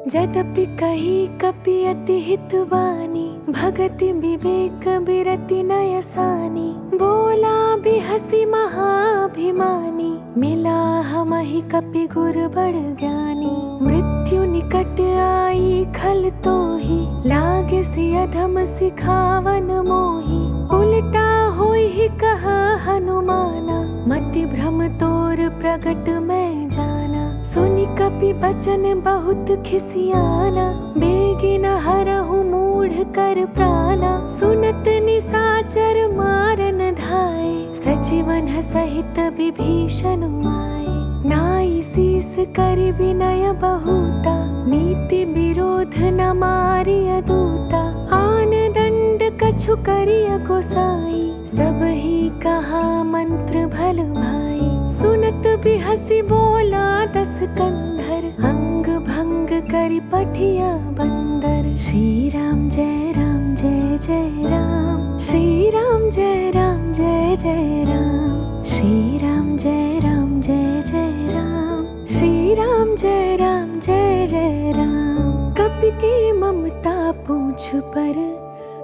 जदपि कही कपि अति हितवानी, भगति विवेक बिरति नय सानी। बोला बिहसी महाभिमानी, मिला हमहि कपि गुर बड़ ज्ञानी। मृत्यु निकट आई खल तोहि, लागे सि अधम सिखावन मोहि। उल्टा होई कहा हनुमाना, मति भ्रम तोर प्रगट मैं जाना। सुनि कपि बचन बहुत खिसियाना, बेगिन हरहु मूढ़ कर प्राणा। सुनत निसाचर मारन धाये, सजीवन सहित विभीषण आए। नाई शीस कर विनय बहुता, नीति विरोध न मारिय दूता। आन दंड कछु करिय गोसाई, सब ही कहा मंत्र भल भाई। सुनत बिहसी बोला दस कंधर, अंग भंग करि पठिया बंदर। श्री राम जय राम जय जय राम, श्री राम जय राम जय जय राम। श्री राम जय राम जय जय राम, श्री राम जय राम जय जय राम। कपि की ममता पूछ पर,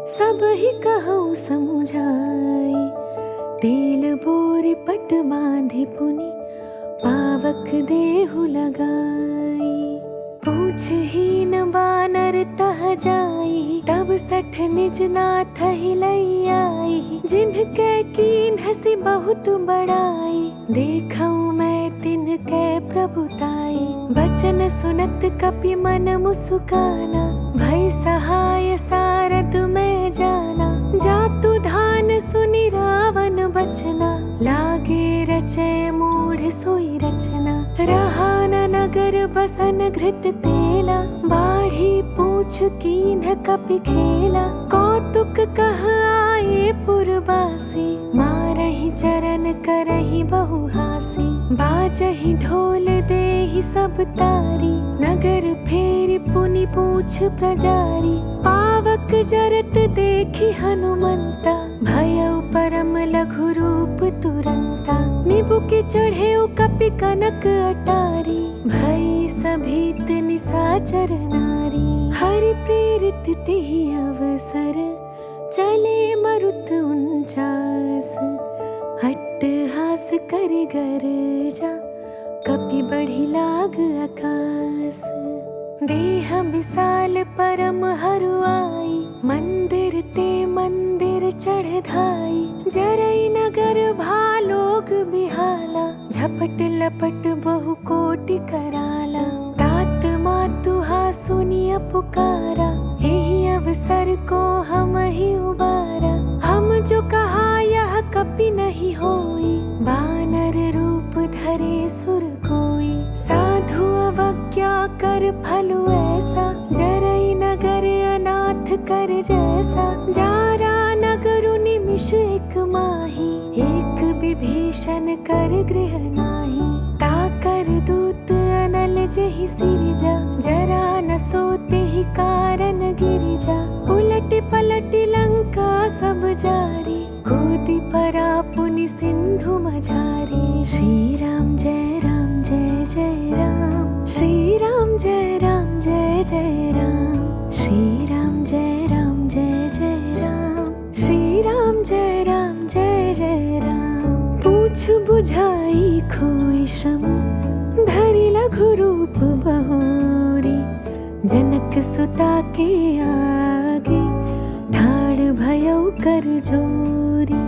सब ही कहूँ समुझाई। तेल बोरी पट बांधि पुनि, पावक देहु लगाई। पूछ हीन बानर तह जाई, तब सठ निज नाथ ही लई आई। जिनके कीन हसी बहुत बड़ाई, देखऊँ मैं तिनके प्रभुताई। बचन सुनत कपि मन मुस्काना, भय सहाय सारद में जाना। जातु धान सुनि रावण बचना, लागे रचय मूढ़ सोई रचना। रहा न नगर बसन घृत तेला, बाढ़ी पूछ कीन्ह कपि खेला। कौतुक कह आए पुरवासी, मारहि चरण करहि बहु हासी। बाजहि ढोल देहि सब तारी, नगर फेरि पुनि पूछ प्रजारी। पावक जरत देखि हनुमंता, भयउ परम लघु रूप तुरंता। निबु के चढ़ेउ कपि कनक अटारी, भई सभीत निसाचर नारी। हरि प्रेरित तिहि अवसर, चले मरुत 49। अट्टहास करि गरजा, कपि बढ़ि लाग आकाश। देह विशाल परम हरुआई, मंदिर ते मंदिर चढ़ धाई। जरई नगर भालोग बिहाला, झपट लपट बहु कोटि कराला। तात मातुहा सुनिय पुकारा, एहि अवसर को हम ही उबारा। हम जो कहा यह कपि नहीं होई, बानर रूप धरे सुर कोई। साधु अवज्ञा कर फलु ऐसा, जरई नगर अनाथ कर जैसा। जारा नगरु निमिष एक माही, एक विभीषण कर गृह नाही। ताकर दूत अनल जेहि सिरजा, जरा न सोते ही कारण गिरिजा। उलटि पलटि लंका सब जारी, कूदि परा पुनि सिंधु मझारी। श्री राम जय राम जय जय राम, श्री राम जय राम जय जय राम। श्री राम जय राम जय जय राम, श्री राम जय राम जय जय राम। पूछ बुझाई खोई श्रम, धरि लघु रूप बहोरी। जनक सुता के आगे, ठाड़ भयउ कर जोरी।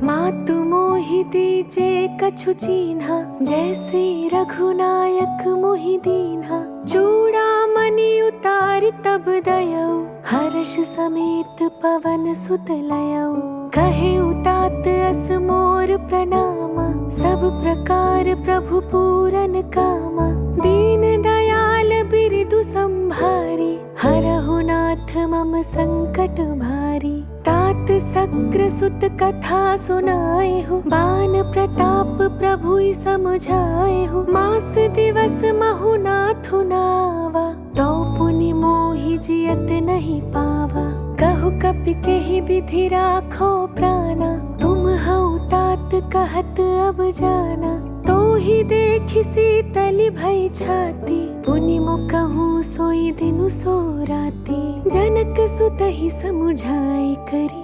मातु मोहि दीजे कछु चीन्हा, जैसे रघुनायक मोहि दीन्हा। चूड़ामणि उतारि तब दयऊ, हर्ष समेत पवन सुत लयऊ। कहे उतात अस मोर प्रणामा, सब प्रकार प्रभु पूरन कामा। दीन दयाल बिरदु संभारी, हरहु नाथ मम संकट भारी। तात सक्र सुत कथा सुनाए हो, बान प्रताप प्रभु समुझाए हो। मास दिवस महु नाथु नावा, तो पुनि मोहि जियत नहीं पावा। कहु कपि केहि विधि राखो प्राणा, तुम हऊ तात कहत अब जाना, तो ही देखी शीतली भई छाती। पुनि मुकहूँ सोई दिनु सो राती, जनक सुत ही समुझाई करी,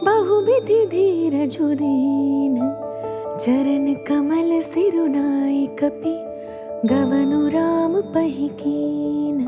बहुविधि धीरजु दीन। चरण कमल सिरुनाई कपि, गवनु राम पहि कीन।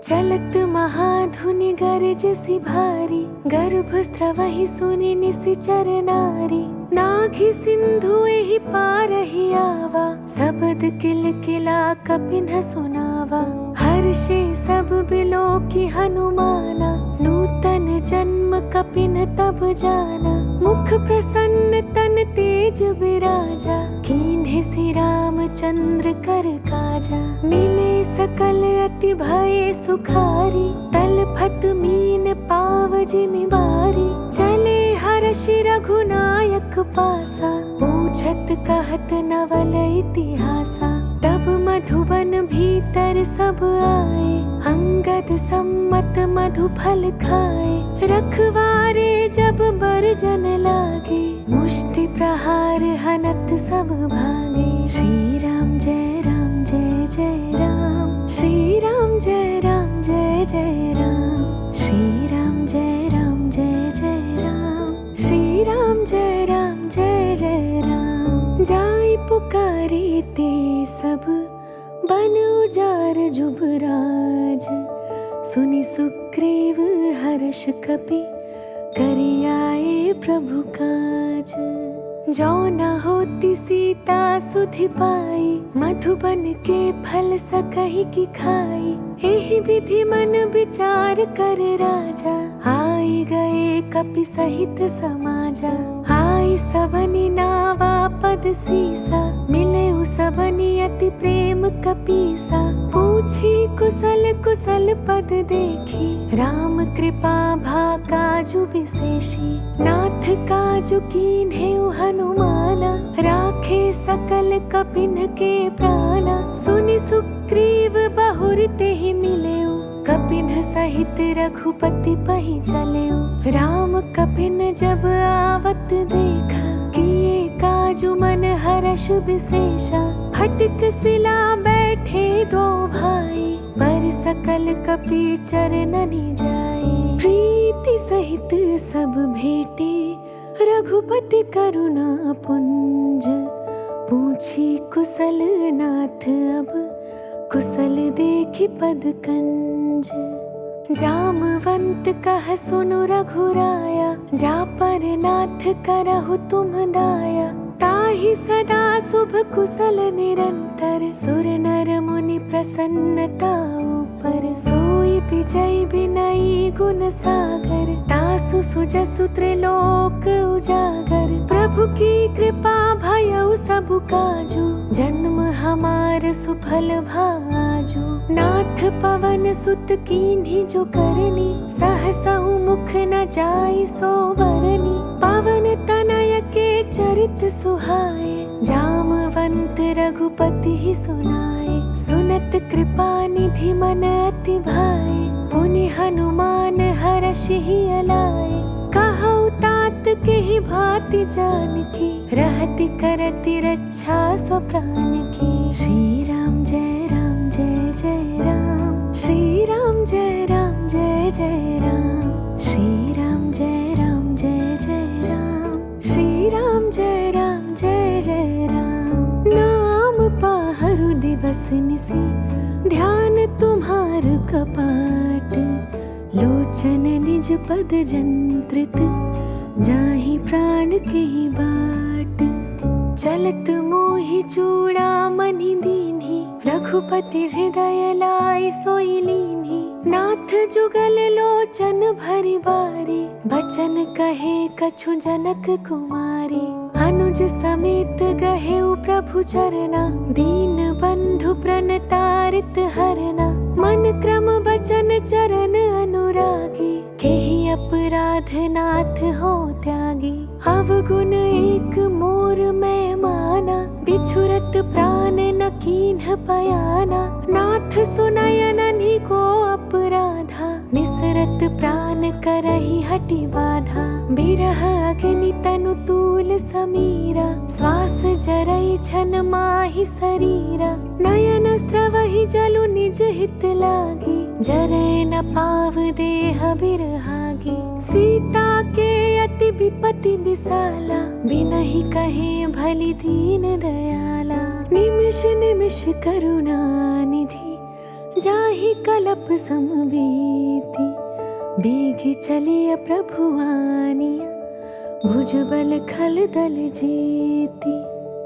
चलत महाधुनि गरजसि भारी, गर्भ स्रवहि सुनि निशिचर नारी। नाघि सिंधु एहि पारहि आवा, शब्द किलकिला कपिन सुनावा। हर्षे सब बिलोकी हनुमाना, नूतन जन्म कपिन तब जाना। मुख प्रसन्न तन तेज विराजा, कीन्हे श्री रामचंद्र कर काजा। मिले सकल अति भय सुखारी, तलफत मीन पाव जिमि बारी। चले हर्षि रघुनायक पासा, पूछत कहत नवल इतिहासा। तब मधुवन भीतर सब आए, अंगद सम्मत मधु फल खाए। रखवारे जब बरजन लागे, मुष्टि प्रहार हनत सब भागे। श्री राम जय राम जय जय राम, श्री राम जय राम जय जय राम। श्री राम जय राम जय जय राम, श्री राम जय राम जय जय राम। जाई पुकारी ते सब, बन उजार जुबराज। सुनि सुग्रीव हर्ष कपि, करि आए प्रभु काज। जो न होती सीता सुधि पाई, मधुबन के फल सकहि की खाई। एहि विधि मन विचार कर राजा, आई गए कपि सहित समाजा। आई सबनि नावा पद सीसा, मिले सबनि अति प्रेम कपीसा। पूछी कुशल कुशल पद देखी, राम कृपा भा काजु विशेषी। नाथ काजु कीन्हे हनुमाना, राखे सकल कपिन के प्राणा। सुनि सुग्रीव बहुर तेहि मिलेउ, कपिन सहित रघुपति पहि चलेउ। राम कपिन जब आवत देखा, किए काजु मन हर्ष विशेषा। फटिक शिला बैठे दो भाई, बर सकल कपि चरणनि जाए। प्रीति सहित सब भेटे, रघुपति करुणा पुंज। पूछी कुशल नाथ अब, कुशल देखि पद कंज। जामवंत कह सुनु रघुराया, जा पर नाथ करहु तुम दाया। ताहि सदा शुभ कुशल निरंतर, सुर नर मुनि प्रसन्नता ऊपर। सोई विजय विनयी गुण सागर, तासु सुजसु त्रिलोक उजागर। प्रभु की कृपा भयउ सब काजू, जन्म हमार सुफल भाजू। नाथ पवन सुत कीन्ही जो करनी, सहसहु मुख न जाई सो बरनी। पवन तनय के चरित सुहाए, जामवंत रघुपति ही सुनाए। सुनत कृपा निधि मन अति भाए, पुनि हनुमान हर्षि ही अलाए। कहु तात के ही भांति जानकी, रहति करति रक्षा सो प्राण की। श्री राम जय राम जय जय राम, श्री राम जय राम जय जय राम। श्री राम जय राम जय जय राम, श्री राम जय राम जय जय राम। नाम पाहरु दिवस निसी, ध्यान तुम्हार कपाट। लोचन निज पद जंत्रित, जाहि प्राण के बाट। चलत मोहि चूड़ामणि दीन्ही, रघुपति हृदय लाई सोई लीन्ही। नाथ जुगल लोचन भरि बारी, बचन कहे कछु जनक कुमारी। अनुज समेत गहेउ प्रभु चरना, दीन बंधु प्रणतारित हरना। मन क्रम बचन चरण अनुरागी, केहि अपराध नाथ हो त्यागी। अवगुण एक मोर मैं माना, बिछुरत प्राण न कीन्ह पयाना। नाथ सुनयननि को अपराधा, निसरत प्राण करहि हटि बाधा। बिरह अग्नि तनु तूल समीरा, श्वास जरई छन माहि शरीरा। नयन स्रवहि जलु निज हित लागी, जरै न पाव देह बिरहागी। सीता के अति विपति विशाला, बिनहि कहे भली दीन दयाला। निमिष निमिष करुणा निधि, जाहि कलप समबीति। बीघि चलिय प्रभु आनिया, भुजबल खल दल जीति।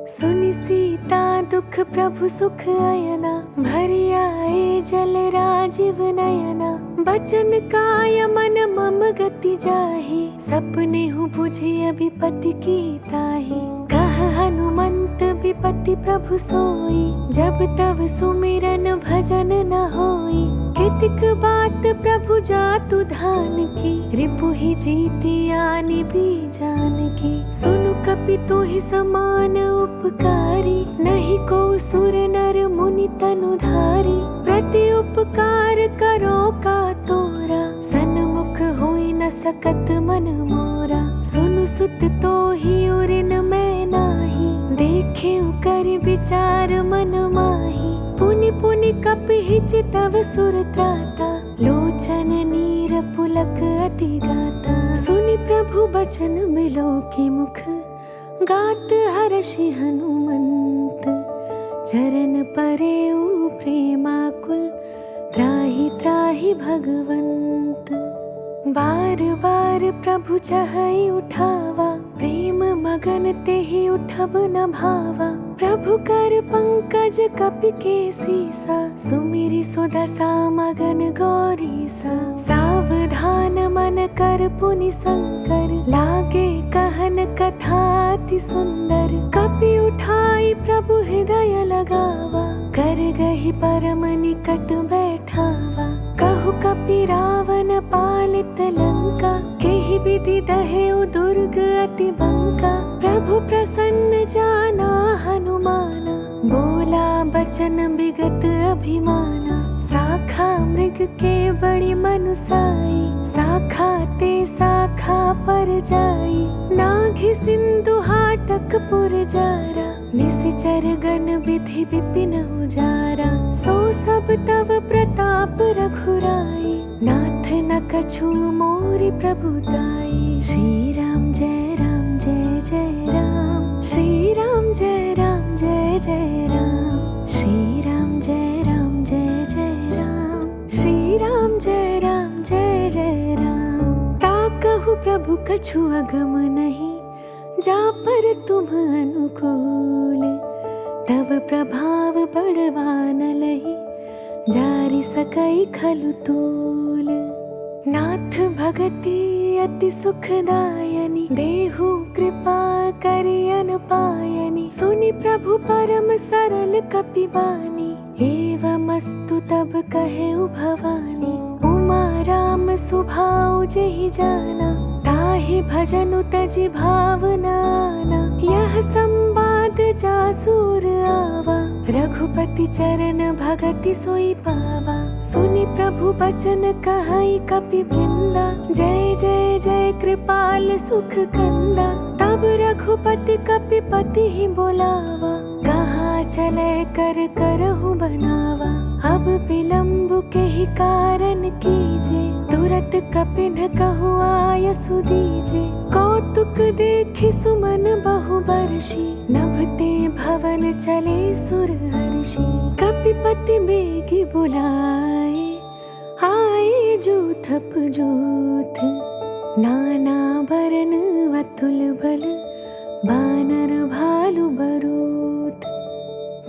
सुनि सीता दुख प्रभु सुख अयना, भरि आए जल राजीव नयना। बचन काय मन मम गति जाहि, सपने हूँ बुझिय विपति की ताहि। कह हनुमंत विपति प्रभु सोई, जब तब सुमिरन भजन न होई। कितिक बात प्रभु जातु धान की, रिपुहि जीति आनि बीजान की। सुनु कपि तोहि समान उपकारी, नहीं को सुर नर मुनि तनुधारी। प्रति उपकार करो का तोरा, सन्मुख होई न सकत मन मोरा। सुनु सुत तोहि उरिन मैं नाही, देखे कर विचार मन माही। पुनि पुनि कपि चितव सुर त्राता, लोचन नीर पुलक अति गाता। सुनि प्रभु बचन मिलो की मुख, गात हर्षि हनुमंत। चरण परेउ प्रेमाकुल, त्राहि त्राहि भगवंत। बार बार प्रभु चहई उठावा, प्रेम मगन तेहि उठब न भावा। प्रभु कर पंकज कपि के सीसा, सुमिरि सुदशा मगन गौरीसा। सावधान मन कर पुनि शंकर, लागे कहन कथा अति सुंदर। कपि उठाई प्रभु हृदय लगावा, कर गहि परम निकट बैठावा। कहु कपि रावण पालित लंका, केहि विधि दहेउ दुर्ग अति बंका। प्रभु प्रसन्न जाना हनुमाना, बोला बचन विगत अभिमाना। शाखा मृग के बड़ी मनुसाई, शाखा ते शाखा पर जाई। नाघि सिंधु हाटक पुर जारा, निशिचर गण विधि विपिन उजारा। सो सब तव प्रताप रघुराई, नाथ न कछु मोरि प्रभुताई। श्री राम जय राम जय जय राम, श्री राम जय राम जय जय राम। श्री राम जय राम जय जय राम, श्री राम जय राम जय जय राम। ताकहु प्रभु कछु अगम नहीं, जा पर तुम अनुकूल। तब प्रभाव बड़वान लही, जारि सकई खलु तूल। नाथ भगति अति सुखदायनी, देहु कृपा करि अनुपायनी। सुनि प्रभु परम सरल कपि बानी, एवमस्तु तब कहेउ भवानी। उमा राम सुभाउ जेहि जाना, ताहि भजनु तजि भावना आना। यह संवाद जासुर आवा, रघुपति चरण भगति सोई पावा। सुनि प्रभु बचन कहई कपि वृंदा, जय जय जय कृपाल सुख कंदा। तब रघुपति कपि पति ही बोलावा, कहाँ चले कर करहु बनावा। अब विलम्ब के ही कारण कीजे, तुरत कपिन कहु आय सुदीजे। कौतुक देखि सुमन बहु बरषि, नभते भवन चले सुर हर्षि। कपिपति बेगी बुलाए, आए जूथप जूथ। नाना बरन अतुल बल, बानर भालु बरूथ।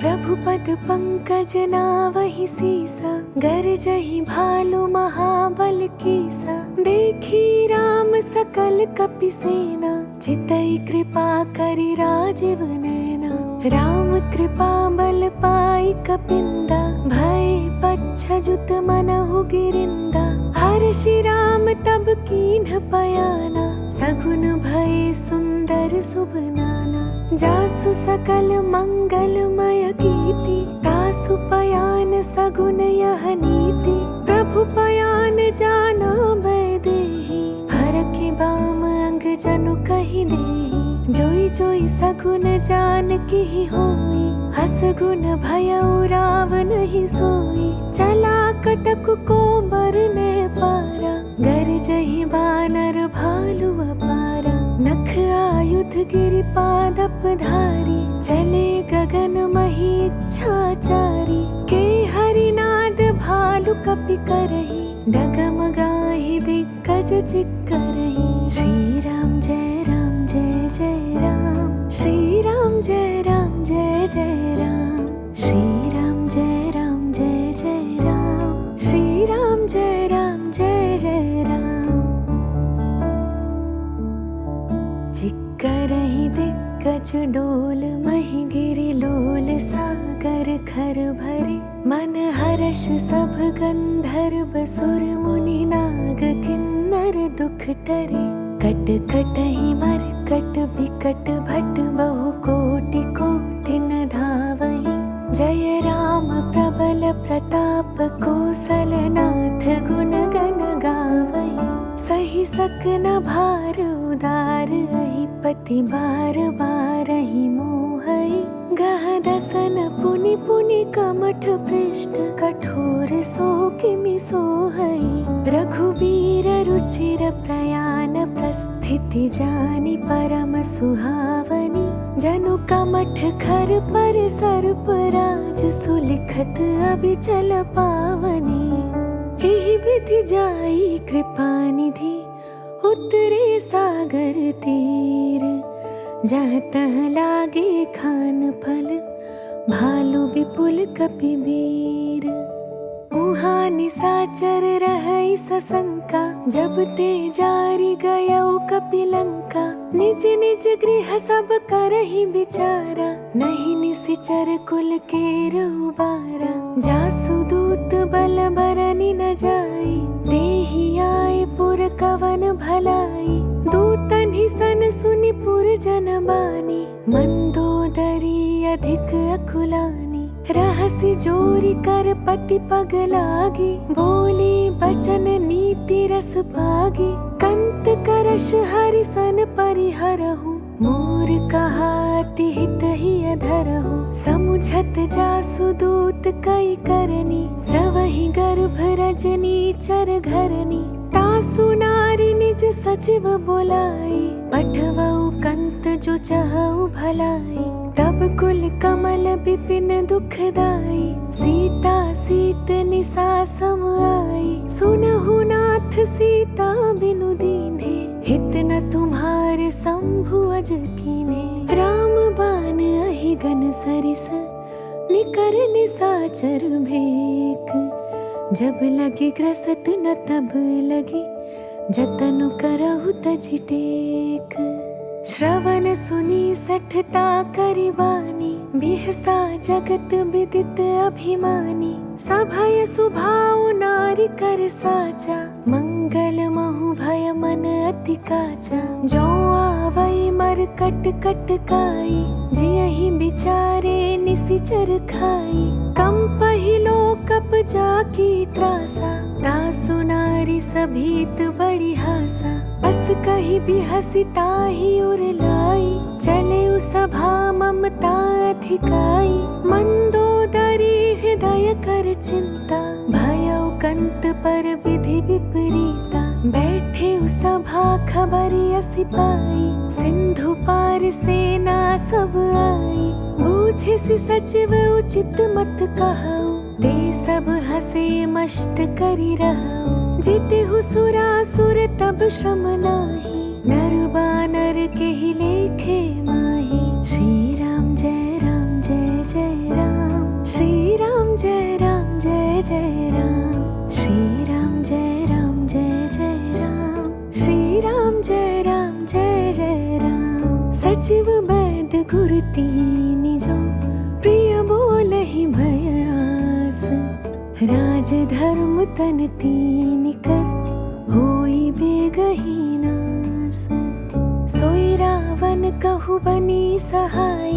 प्रभु पद पंकज नावहि सीसा, गरजहि भालु महाबल कीसा। देखी राम सकल कपि सेना, चितई कृपा करि राजीव नैना। राम कृपा बल पाई कपिंदा, भय पच्छ जुत मनहु गिरिंदा। हर्षि राम राम तब कीन्ह पयाना, सगुन भये सुंदर शुभ नाना। जासु सकल मंगलमय कीर्ति, तासु पयान सगुन यह नीति। प्रभु पयान जाना बैदेही, हरखि बाम अंग जनु कहि देही। जोई जोई सगुन जानकी होई, हस गुण भयउ राव नहीं सोई। चला कटक को बरने पारा, गरजहि बानर भालु अपारा। नख आयुध गिरि पादप धारी, चले गगन मही इच्छाचारी। के हरिनाद भालु कपि करही, डगमगाहि दिग्गज चिक्करही। श्री राम जय राम जय जय राम, श्री राम जय राम जय जय राम। श्री राम जय राम जय जय राम, श्री राम जय राम जय जय राम। चिक्करहि दिग्गज डोल, महि गिरि लोल सागर घर भरे। मन हर्ष सब गंधर्व सुर मुनि नाग किन्नर दुख टरे। कट कटहि मरकट बिकट भट, बहु कोटि कोटि न धावहि। जय राम प्रबल प्रताप, कौशल नाथ गुण गण गावहि। सही सकन भार उदार, अहि पति बार बारहि मोहई। गह दसन पुनि पुनि कमठ पृष्ठ, कठोर सो किमि सोहई। रघुबीर रुचिर प्रयाण, प्रस्थिति जानि परम सुहावनी। जनु कमठ खर पर सर्प राज, सुलिखत अबिचल पावनी। एहि विधि जाई कृपा निधि, उतरे सागर तीर। जहाँ तहाँ लागे खान फल, भालु विपुल कपिबीर। उहाँ निसाचर रहै सशंका, जब ते जारि गयौ कपिलंका। निज निज गृह सब करहि विचारा, नहीं निसिचर कुल केर उबारा। जासु दूत बल बरनि न जाई, देहि आए पुर कवन भलाई। दूतन ही सन सुनि पुर जन बानी, मंदोदरी अधिक अकुलानी। रहसि जोरि कर पति पग लागी, बोली बचन नीति रस पागी। कंत करश हरि सन परिहरहु, मोर कहा अति हित ही अधरहु। समुझत जासु दूत कई करनी, स्रवहि गर्भ रजनी चर घरनी। तासु नारी निज सचिव बोलाई, पठवऊ कंत जो चहऊ भलाई। तब कुल कमल बिपिन दुखदाई, सीता सीत निसा सम आई। सुनहु नाथ सीता बिनु दीन्हे, हित न तुम्हारे शंभु अज कीन्हे। राम बान अहिगन सरिस, निकर निसाचर भेक। जब लगी ग्रसत न तब लगी, जतनु करहु तजि टेक। श्रवण सुनी सठता करिवानी, बिहसा जगत विदित अभिमानी। सभय सुभाउ नारी कर साचा, मंगल महु भय मन अति काचा। जो आवै मर कट कट काई, जियहि बिचारे निसिचर खाई। कंपहि लोकप जाकी त्रासा, तासु नारी सभीत बड़ी हासा। बस कहि बिहसि ताहि उर लाई, चले उ सभा ममता अधिकाई। मंदोदरी हृदय कर चिंता, भयउ कंत पर विधि विपरीता। बैठे उ सभा खबरियसि पाई, सिंधु पार सेना सब आई। बूझिसि सचिव उचित मत कहऊ, ते सब हसे मष्ट करि रहऊ। जितिहु सुरासुर तब श्रम नाही, नर बानर केहि लेखे माही। श्री राम जय राम जय जय राम, श्री राम जय राम जय जय राम। श्री राम जय राम जय जय राम, श्री राम जय राम जय जय राम। सचिव वैद गुरु तीनि जो, प्रिय बोलहि भय आस। राज धर्म तन तीनि कर, होई ही नास। सोई रावण कहु बनी सहाय,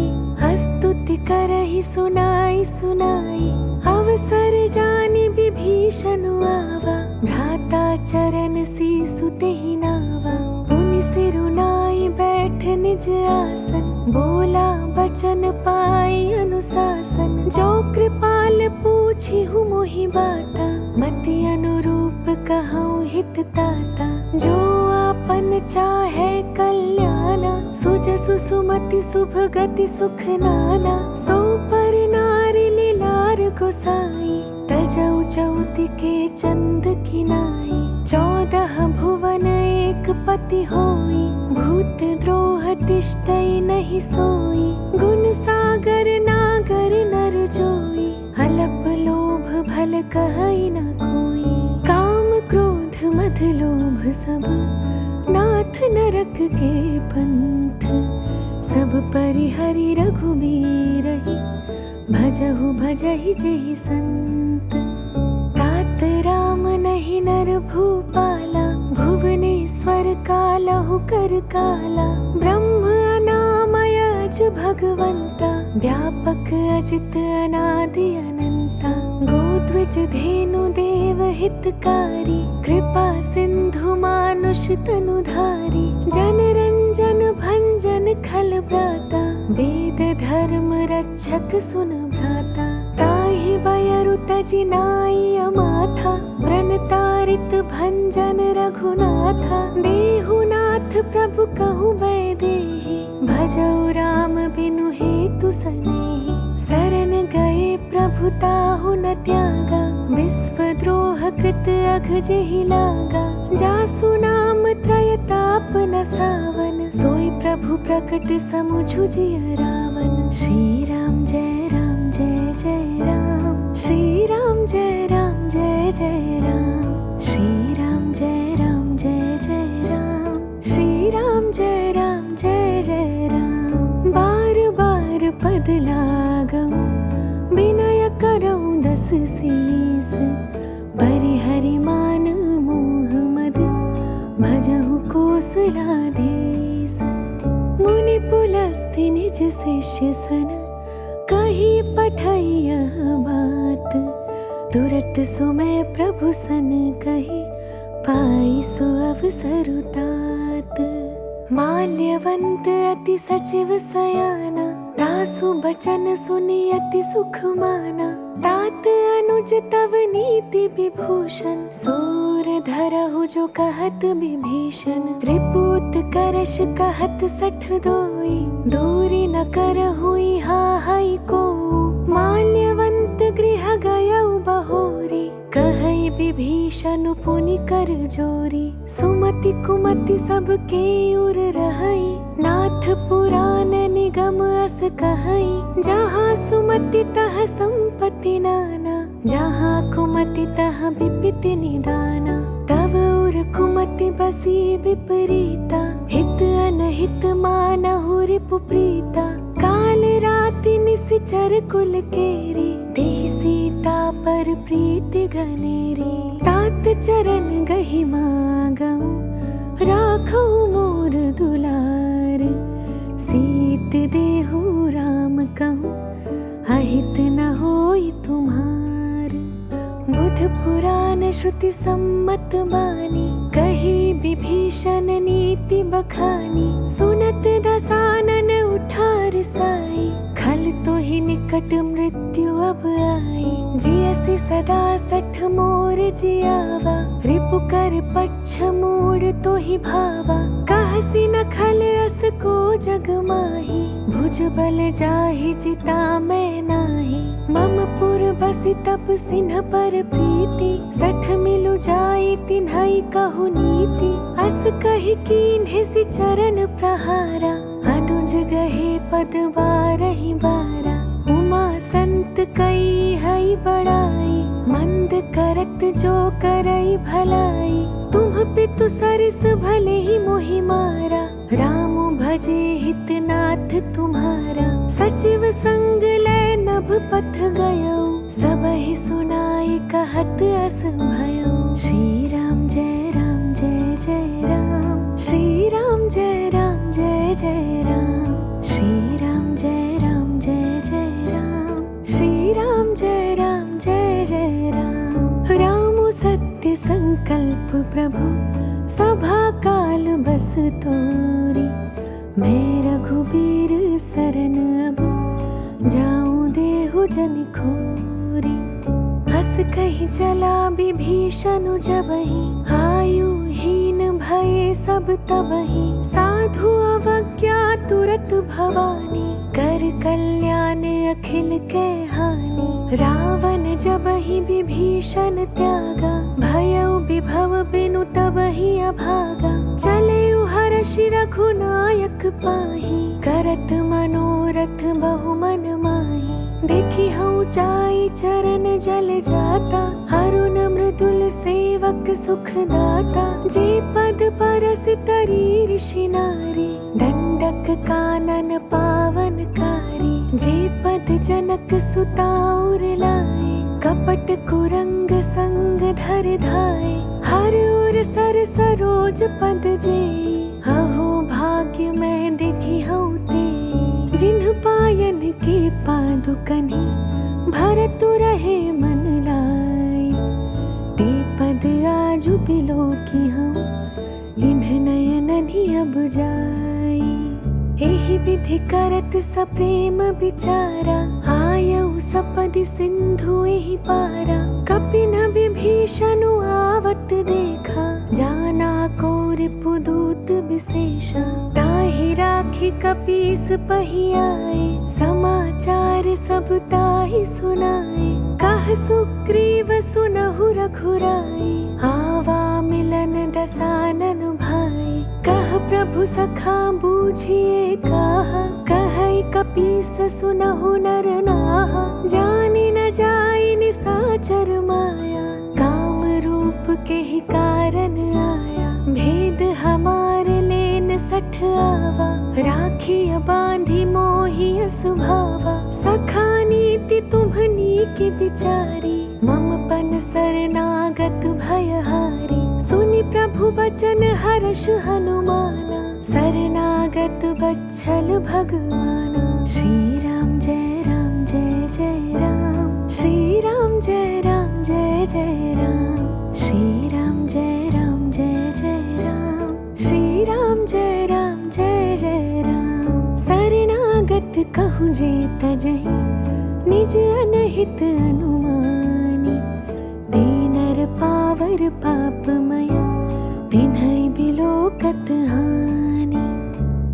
स्तुति करहि सुनाई सुनाई। अवसर जानि विभीषण आवा, भ्राता चरण सीसु तेहि नावा। पुनि सिरुनाई बैठ निज आसन, बोला बचन पाई अनुशासन। जो कृपाल पूछिहु मोहि बाता, मति अनुरूप कहऊँ हित ताता। जो आपन चाहे कल्याणा, सुजसु सुमति शुभ गति सुख नाना। सो पर नारी लीलार गोसाई, तजौ चौति के चंद किनाई। 14 भुवन एक पति होई, भूत द्रोह तिष्ठै नहीं सोई। गुण सागर नागर नर जोई, अल्प लोभ भल कहै न कोई। काम क्रोध मद लोभ सब, नाथ नरक के पंथ। सब परिहरि रघुबीरहि, भजहु भजहि जेहि संत। तात राम नहीं नर भूपाला, भुवनेश्वर कालहु कर काला। ब्रह्म अनामय अज भगवंता, व्यापक अजित अनादि अनंता। गोद्विज धेनु देव हितकारी, कृपा सिंधु मानुष तनुधारी। जन रंजन भंजन खल भ्राता, वेद धर्म रक्षक सुन भ्राता। ताहि बयरु तजि नाई अमाथा, व्रण तारित भंजन रघुनाथा। देहु नाथ प्रभु कहु वैदेही, भजौ राम बिनु हेतु सनेही। शरण गए प्रभु ताहु न त्यागा, विश्व द्रोह कृत अघ जेहि लागा। जासु नाम त्रय ताप न सावन, सोई प्रभु प्रकट समुझु जिय रावण। श्री राम जय राम जय जय राम, श्री राम जय राम जय जय राम। श्री राम जय राम जय जय राम, श्री राम जय राम जय जय राम। बार बार पद लागऊं, विनय करऊं दस सीस। परिहरि मान मोह मद, भजहु कोसलाधीस। मुनि पुलस्त्य निज शिष्य सन, कही पठई यह बात। तुरत सुमय प्रभु सन कही, पाई सो अवसर तात। माल्यवंत अति सचिव सयाना, दासु बचन सुनि अति सुख माना। तात अनुज तव नीति विभूषण, सूर धरहु जो कहत विभीषण। रिपुत करश कहत 62, दूरी न करहुई हाहै को। माल्यवंत गृह गयउ बहोरी, कहै विभीषण पुनि कर जोरी। सुमति कुमति सब के उर रहै, नाथ पुराण निगम अस कहै। जहाँ सुमति तह संपत्ति नाना, जहाँ कुमति तह विपिति निदाना। तव उर कुमति बसी विपरीता, हित अनहित मानहु रिपु प्रीता। काल राति निसिचर कुल केरी, देहि सीता पर प्रीति गनेरी। तात चरण गहि मागऊं, राखऊ मोर दुलार। सीत देहु राम कहूँ, अहित न होई तुम्हार। बुध पुराण श्रुति सम्मत बानी, कही विभीषण नीति बखानी। सुनत दसानन उठार साई, खल तो ही निकट मृत्यु अब आई। जियसि सदा 60 मोर जियावा, रिपु कर पच्छ मूढ़ तो ही भावा। कहसी न खल अस को जग माही, भुज बल जाहि जिता मैं नाही। मम पुर बसि तप सिन्ह पर प्रीति, 60 मिलु जाई तिन्है कहु नीति। अस कहि कीन्हे सि चरण प्रहारा, अनुज गहे पद बारहि बारा। उमा संत कई हई बड़ाई, मंद करत जो करई भलाई। तुम पितु सरिस भले ही मोहि मारा, राम भजे हित नाथ तुम्हारा। सचिव संग लय नभ पथ गयो, सबहि सुनाई कहत अस भयो। श्री राम जय जय राम। जय राम। श्री राम जय राम जय जय राम। श्री राम जय राम जय जय राम। राम सत्य संकल्प प्रभु सभा काल बस तोरी। मैं रघुबीर सरन अब जाऊं देहु जन खोरी। हस कहि चला विभीषण जबहि आयुहीन भये सब तबहि। साधु अवज्ञा तुरत भवानी कर कल्याण अखिल के हानि। रावण जबहि विभीषण त्यागा भयउ विभव बिनु तबहि अभागा। चलेउ हर्षि रघुनायक पाहि करत मनोरथ बहु मन माहि। देखी हूँ ऊंचाई चरण जल जाता अरुण मृदुल सेवक सुख दाता। जे पद परस तरी ऋषि नारी दंडक कानन पावन कारी। जे पद जनक सुता और लाए कपट कुरंग संग धर धाए। हर ओर सर सरोज पद जेई अहो भाग्य मैं देखी हूँ ते। जिन्ह पायन के पादुकनि भरतु रहे मन लाई। ते पद आजु बिलोकी हूँ इन्ह नयननि अब जाई। एहि विधि करत सप्रेम विचारा आयउ सपदि सिंधु एहि पारा। कपिन विभीषण आवत देखा जाना को रिपुदूत विशेषा। ताहि राखी कपीस पहियाए समाचार सब ताहि सुनाए। कह सुग्रीव सुनहु रघुराई आवा मिलन दसानन भाई। कह प्रभु सखा बूझिए काहा कहै कपीस सुनहु नर नाहा। जानि न जाई निसाचर माया काम रूप के ही कारण आया। भेद हमारे लेन सठ आवा राखिय बांधी मोहि असुभावा। सखा नीति तुम्हनी की बिचारी मम पन शरणागत भयहारी। सुनि प्रभु बचन हर्ष हनुमाना शरणागत बच्छल भगवाना। श्री राम जय राम जय जय राम। श्री राम जय राम जय जय राम। श्री राम जय राम जय जय राम। श्री राम जय राम जय जय राम। शरणागत कहूँ जे तजहि निज अनहित अनुमानी। दीनर पावर पापमया तिन्है बिलोकत हानि।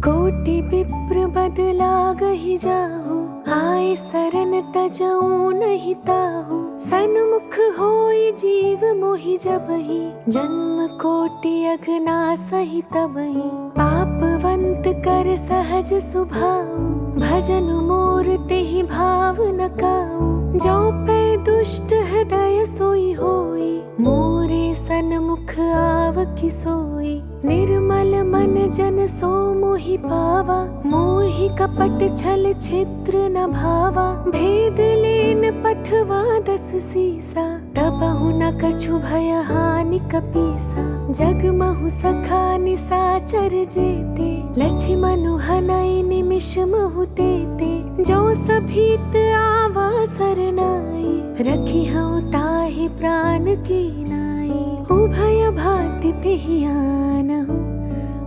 कोटि विप्र बदलागहि जाहु आए शरण तजऊ नहीं ताहु। सन्मुख होई जीव मोहि जबहि जन्म कोटि अघना सही तबहि। पापवंत कर सहज सुभाऊ भजन मोर तेहि भाव न काऊ। जो पै दुष्ट हृदय सोई होई मोरे सन्मुख आव कि सोई। निर्मल मन जन सो मोहि पावा मोहि कपट छल छिद्र न भावा। भेद लेन पठवा दस सीसा तबहु न कछु भय हानि कपीसा। जगमहु सखा निसाचर जेते लक्ष्मण हनई निमिष महु तेते। जो सभीत आवा सरनाई रखी हूँ ताहि प्राण की नाई। उभय भाति तेहि आनहु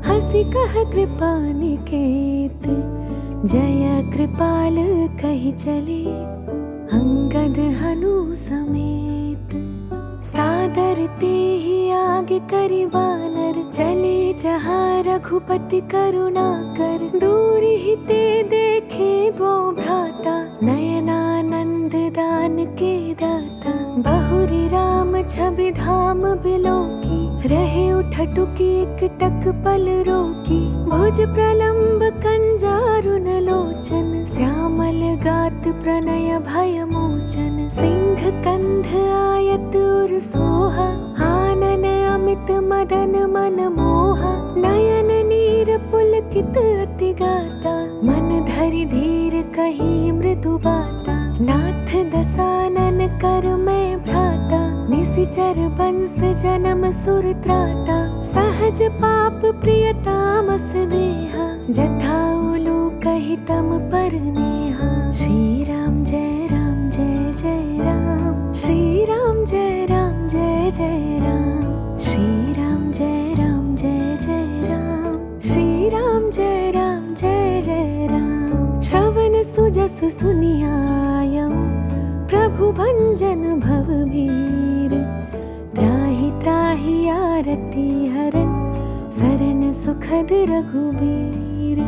हसी कह कृपा निकेत। जय कृपाल कहि चले अंगद हनु समेत। सादर तेहि आगे करि वानर चले जहाँ रघुपति करुणा कर। दूर ही ते देखे दो भ्राता नयनानंद दान के दाता। बहुरी राम छवि धाम बिलोकी रहे उठटुकी एक टक पल रोकी। भुज प्रलंब कंजारुन लोचन श्यामल गात प्रणय भय मोचन। सिंह कंध आयत उर सोहा आनन अमित मदन मन मोहा। नयन नीर पुलकित अति गाता मन धरि धीर कही मृदु बाता। नाथ दसानन कर मैं भ्राता निशिचर वंश जन्म सुर त्राता। सहज पाप प्रिय तामस देहा जथा उलूकहितं परनेहा। श्री राम जय जय राम, श्री राम जय जय राम, श्री राम जय जय राम, श्री राम जय राम। श्रवण सुजसु सुनियायं प्रभु भंजन भवभीर। त्राहि त्राहि आरती हरन सरन सुखद रघुबीर।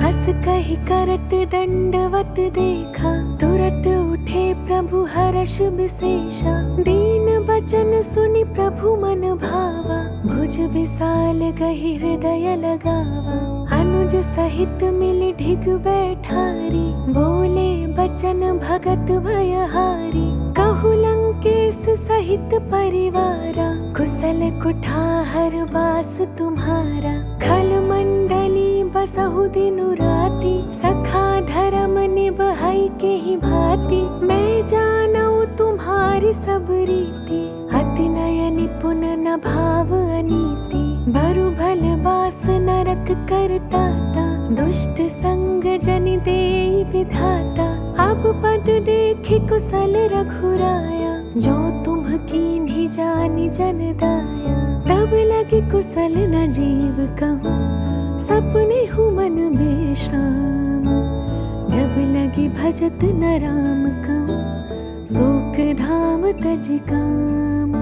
हस कहि करत दंडवत देखा, तुरत उठे प्रभु हर्ष विशेषा। दीन बचन सुनि प्रभु मन भावा, भुज विशाल गहि हृदय लगावा। अनुज सहित मिलि ढिग बैठारी, बोले बचन भगत भयहारी। कहु लंकेश सहित परिवारा, कुशल कुठार बास तुम्हारा। खल मंडली बसहु दिनु राति, सखा धर्म निभई के ही भांति। मैं जानऊ तुम्हारी सब रीति, अति नय निपुण न भाव अनीति। बरु भल बास नरक करताता, दुष्ट संग जन देई विधाता। अब पद देखि कुशल रघुराया, जो तुम कीन्ही जानि जन दाया। तब लगी कुशल न जीव कहूँ, सपने हूँ मन बेश्राम। जब लगी भजत न राम कहूँ, शोक धाम तज काम।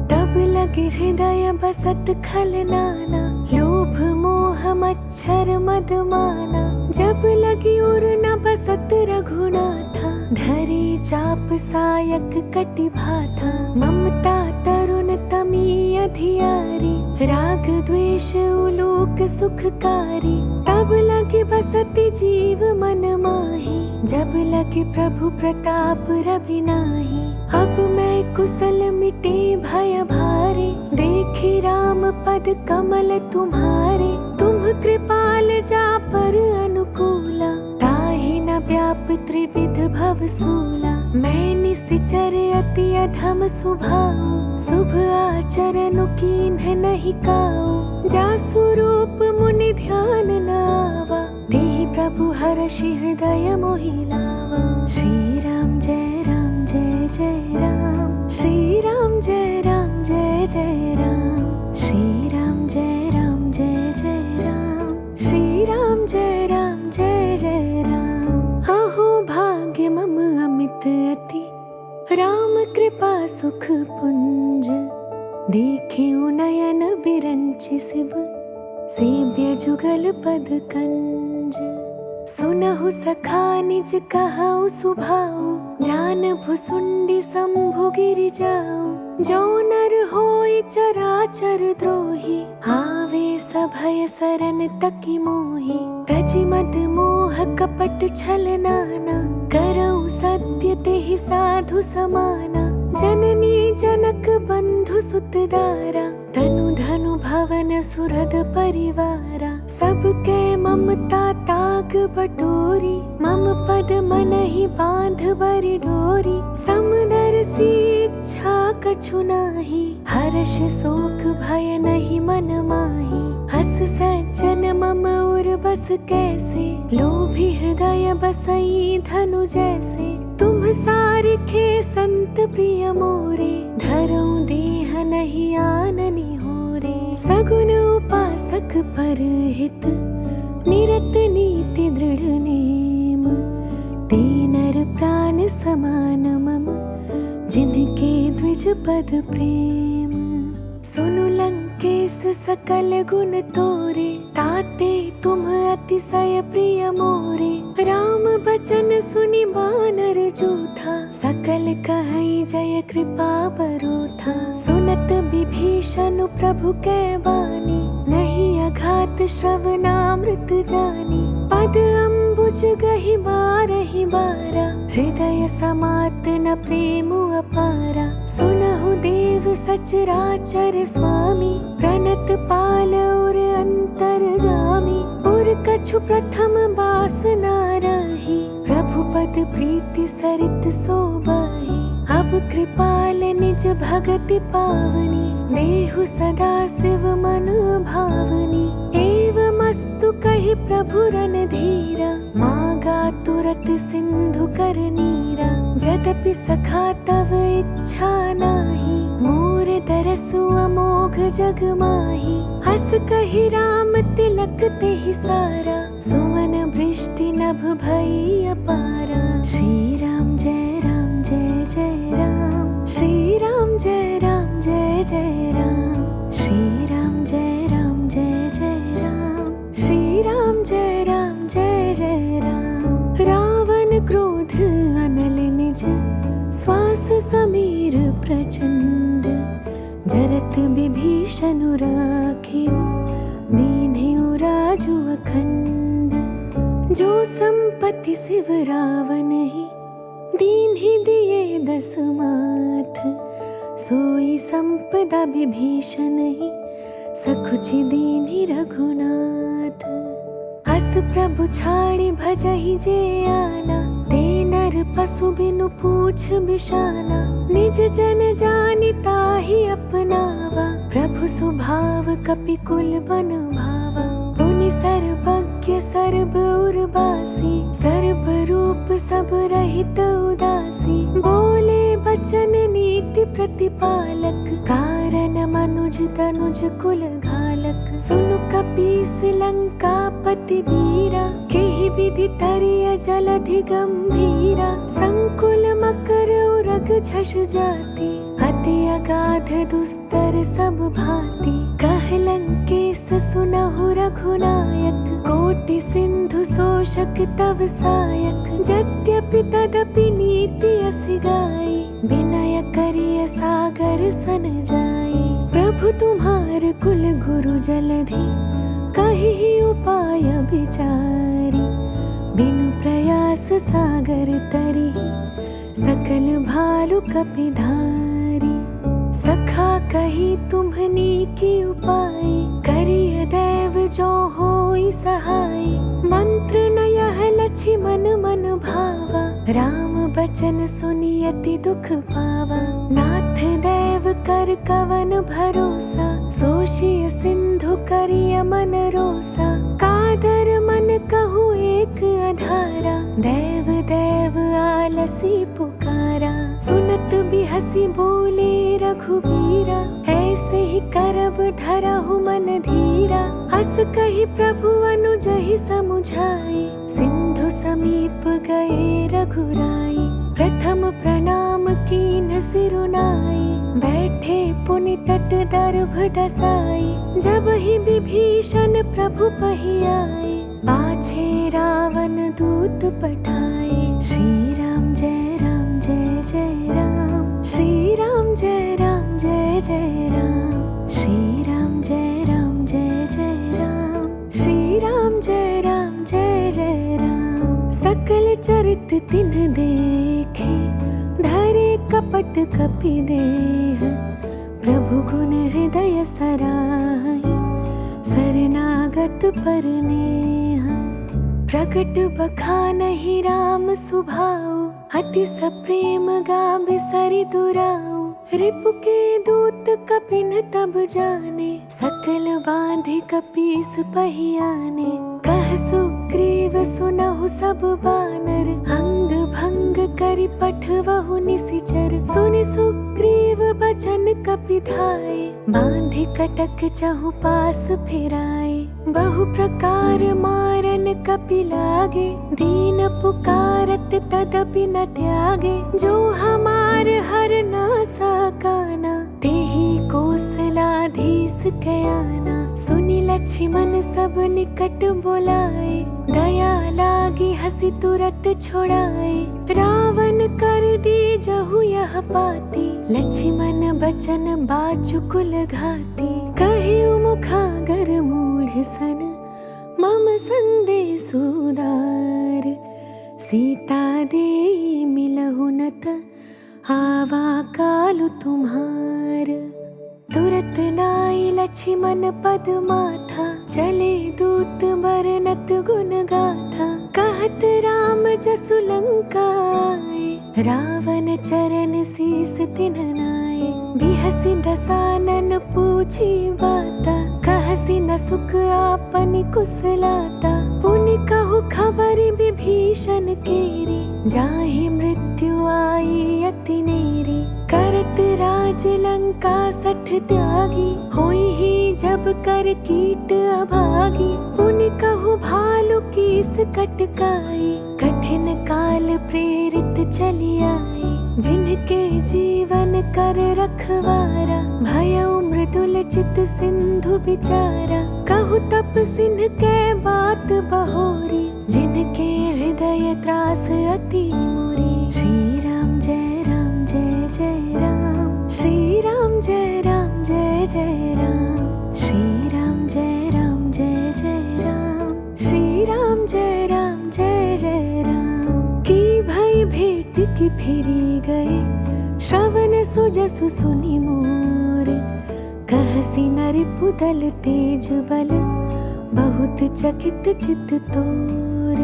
तब लगे हृदय बसत खल नाना, लोभ मोह मच्छर मद माना। जब लगी उर न बसत रघुनाथा, धरी चाप सायक कटि भाथा। ममता तरुण तमी अधियारी, राग द्वेष उलोक सुखकारी। तब लगे बसति जीव मन माही, जब लगे प्रभु प्रताप रवि नाही। अब मैं कुशल मिटे भय भारे, देखी राम पद कमल तुम्हारे। तुम कृपाल जा पर अनुकूला, ताहि न व्याप त्रिविध भव सूला। मैं निश्चर अति अधम स्वभाव, शुभ आचरण कीन्ह नहीं काऊ। जासु रूप मुनि ध्यान न आवा, तेहि प्रभु हर्षि हृदय मोहि लावा। श्री राम जय राम, श्री राम जय जय राम, श्री राम जय जय राम, श्री राम जय जय राम। अहो भाग्य मम अमित अति, राम कृपा सुख पुंज। देखे नयन बिरंचि शिव, सेव्य जुगल पद कंज। सुनहु सखा निज कहु सुभाऊ, जान भुसुंडी शंभु गिरि जाऊ। जो नर होय चराचर द्रोही, आवे सभय सरन तकि मोहि। तजि मद मोह कपट छल नाना, करऊ सत्य तेहि साधु समाना। जननी जनक बंधु सुत दारा, तनु धनु भवन सुरद परिवारा। सबके ममता ताग बटोरी, मम पद मनहि बांध बरि डोरी। समदर्शी इच्छा कछु नाही, हर्ष शोक भय नहीं मन माही। हस सज्जन मम उर बस कैसे, लोभी हृदय बसई धनु जैसे। तुम सारिखे संत प्रिय मोरे, धरऊं देह नहीं आननी होरे। सगुन उपासक पर हित, निरत नीति दृढ़ नेम। ते नर प्राण समान मम, जिनके द्विज पद प्रेम। सुनु लंकेश सकल गुण तोरे, ताते तुम अतिशय प्रिय मोरे। राम बचन सुनि बानर जूथा, सकल कहई जय कृपा बरोथा। सुनत विभीषण प्रभु कै बानी, नहीं अघात श्रवणामृत जानी। पद अम्बुज गहि बारहि बारा, हृदय समात न प्रेम अपारा। सुनहु देव सचराचर स्वामी, प्रणत पाल और अंतर जामी। और कछु प्रथम बास न रही, प्रभु पद प्रीति सरित सोबाही। अब कृपाल निज भगति पावनी, देहु सदा शिव मन भावनी। एवं तथास्तु कहि प्रभु रणधीरा, मागा तुरत सिंधु कर नीरा। यद्यपि सखा तव इच्छा नाही, मोर दरसु अमोघ जग माही। हस कहि राम तिलक तेहि सारा, सुमन वृष्टि नभ भई अपारा। श्री राम जय राम जय जय राम, श्री राम जय राम जय जय राम, श्री राम जय राम जय जय राम, श्री राम जय राम जय जय राम। रावण क्रोध अनल निज, श्वास समीर प्रचंड। जरत विभीषण राखियो, दीन्हिउ राजु अखंड। जो संपत्ति शिव रावण ही, दीन्हि दिए दस माथ। सोई संपदा विभीषण ही, सकुचि दीन्हि रघुनाथ। हस प्रभु छाड़ि भजहि जे आना, ते नर पशु बिनु पूछ बिशाना। निज जन जानि ताहि अपनावा, प्रभु सुभाव कपिकुल बन भावा। पुनि सर्वज्ञ सर्ब उर्वासी, सर्व रूप सब रहित उदासी। बोले बचन नीति प्रतिपालक, कारण मनुज तनुज कुल घालक। सुनु कपीस लंकापति वीरा, केहि विधि तरिय जलधि गंभीरा। संकुल मकर उरग झष जाति, अति अगाध दुस्तर सब भांति। कह लंकेश सुनहु रघुनायक, कोटि सिंधु शोषक तव सायक। यद्यपि तदपि नीति असि गाई, विनय करिय सागर सन जाई। प्रभु तुम्हार कुल गुरु जलधि, कहि उपाय विचारी। बिनु प्रयास सागर तरिहि, सकल भालु कपिधारी। सखा कहि तुम्हनी की उपाय, करिय दैव जो होई सहाय। मंत्र न यह लक्ष्मण मन भावा, राम बचन सुनि अति दुख पावा। नाथ दैव कर कवन भरोसा, सोषिय सिंधु करिय मन रोसा। कादर मन कहूँ एक अधारा, दैव दैव आलसी पुकारा। सुनत बिहसी बोले रघुबीरा, ऐसे ही करब धरहु मन धीरा। हस कहि प्रभु अनुजहि समुझाए, सिंधु समीप गए रघुराई। प्रथम प्रणाम कीन्ह सिरुनाई, बैठे पुनि तट दर्भ डसाई। जब ही विभीषण प्रभु पहि आए, पाछे रावण दूत पठाए। श्री राम जय राम जय जय राम, श्री राम जय राम जय जय राम, श्री राम जय राम जय जय राम, श्री राम जय राम जय जय राम। सकल चरित तिन्ह देखे, धरे कपट कपि देह। प्रभु गुण हृदय सराहि, शरणागत पर नेह। प्रगट बखानहि राम सुभाऊ, अति सप्रेम गाबे सरि दुराऊ। रिपु के दूत कपिन तब जाने, सकल बांधे कपीस पहियाने। कह सुग्रीव सुनहु सब बानर, अंग भंग करि पठवहु निसिचर। सुनि सुग्रीव बचन कपि धाये, बांधे कटक चहु पास फिराए। बहु प्रकार मारन कपि लागे, दीन पुकारत तदपि न त्यागे। जो हमार हर ना सकाना, तेहि कौशलाधीश कयाना। सुनि लक्ष्मण सब निकट बोलाए, दया लागी हसी तुरत छोड़ाए। रावण कर दी जहु यह पाती, लक्ष्मण बचन बाचु कुल घाती। कहिउ मुखागर मूढ़ सन, मम संदेश उदार। सीता देई मिलहु न त, आवा कालु तुम्हार। तुरत नाई लक्ष्मण पद माथा, चले दूत बरनत गुण गाथा। कहत राम जसु लंका आए, रावण चरण शीस तिन्ह नाए। बिहसि दसानन पूछी बाता, कहस कहसी न सुख आपन कुशलाता। पुनि कहु खबर विभीषण केरी, जाहि मृत्यु आई अति नेरी। करत राज लंका 60 त्यागी, होई ही जब कर कीट अभागी। पुनि कहु भालु कीस कटकाई, कठिन काल प्रेरित चली आई। जिनके जीवन कर रखवारा, भयउ मृदुल चित सिंधु बिचारा। कहु तप सिंह के बात बहोरी, जिनके हृदय त्रास अति मोरी। श्री राम जय राम जय जय राम, श्री राम जय राम जय जय राम। श्री राम जय राम जय जय राम, श्री राम जय राम जय जय राम। की भई भेंट की फिरी गए, श्रवण सुजसु सुनि मोर। कहसी न रिपुदल तेज बल, बहुत चकित चित तोर।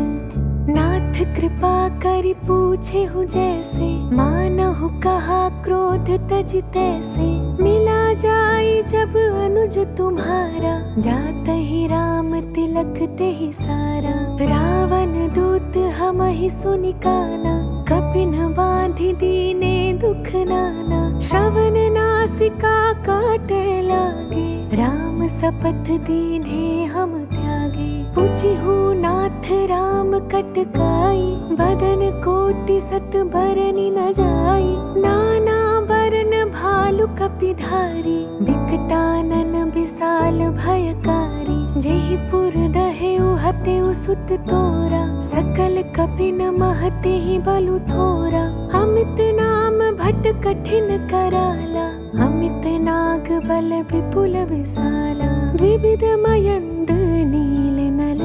नाथ कृपा करि पूछे हूँ जैसे, मानहु कहा क्रोध तज तैसे। मिला जाई जब अनुज तुम्हारा, जात ही राम तिलक ते ही सारा। रावण दूत हमहि सुनि काना, कपिन बांधि दीने दुख नाना। श्रवण नासिका काटे लागे, राम सपथ दीन्हे हम त्यागे। पूछिहु नाथ राम कटकाई, बदन कोटि सत बरनि न जाई। नाना बरन भालु कपिधारी, बिकटानन विशाल भयकारी। जेहि पुर दहेउ हतेउ सुत तोरा, सकल कपिन महते ही बलु थोरा। अमित नाम भट कठिन कराला, अमित नाग बल विपुल विशाला। द्विविध मयंद नील नल,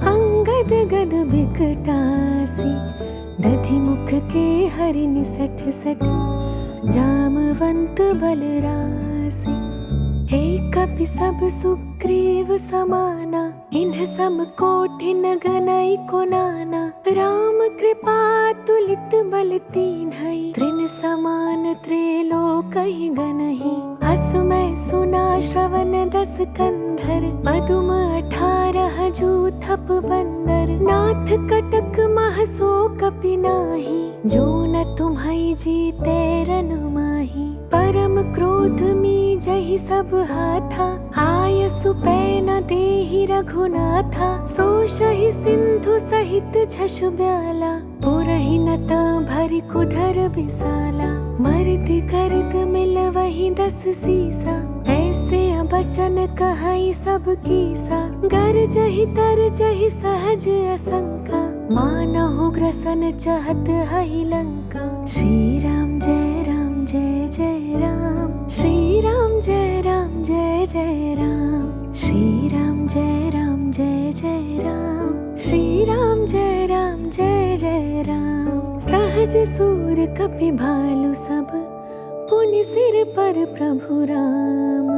अंगद गद बिकटासी। दधि मुख के हरि निसठ सठ, जामवंत बलरासी। हे कपि सब सुग्रीव समाना, इन्ह सम कोटि न गनई को नाना। राम कृपा तुलित बल तीन्हई, तृण समान त्रैलोकहि गनहि। अस मैं सुना श्रवण 10 कंधर, पदुम 18 जूथप बंदर। नाथ कटक मह सो कपि नाही, जो न तुम्हई जीते रन माही। परम क्रोध मी जहि सब हाथा, आयसु पै न देहि रघुनाथा। सोषहि सिंधु सहित झषु ब्याला, पुरहि न भरि कुधर बिसाला। मर्दि गर्द मिलवहि 10 सीसा, ऐसे बचन कहई सब कीसा। गरजहि तरजहि सहज असंका, मानहु ग्रसन चहत हहि लंका। श्री राम जय राम जय जय राम, श्री राम जय राम जय जय राम। श्री राम जय राम जय जय राम, श्री राम जय राम जय जय राम। सहज सूर कपि भालु सब, पुनि सिर पर प्रभु राम।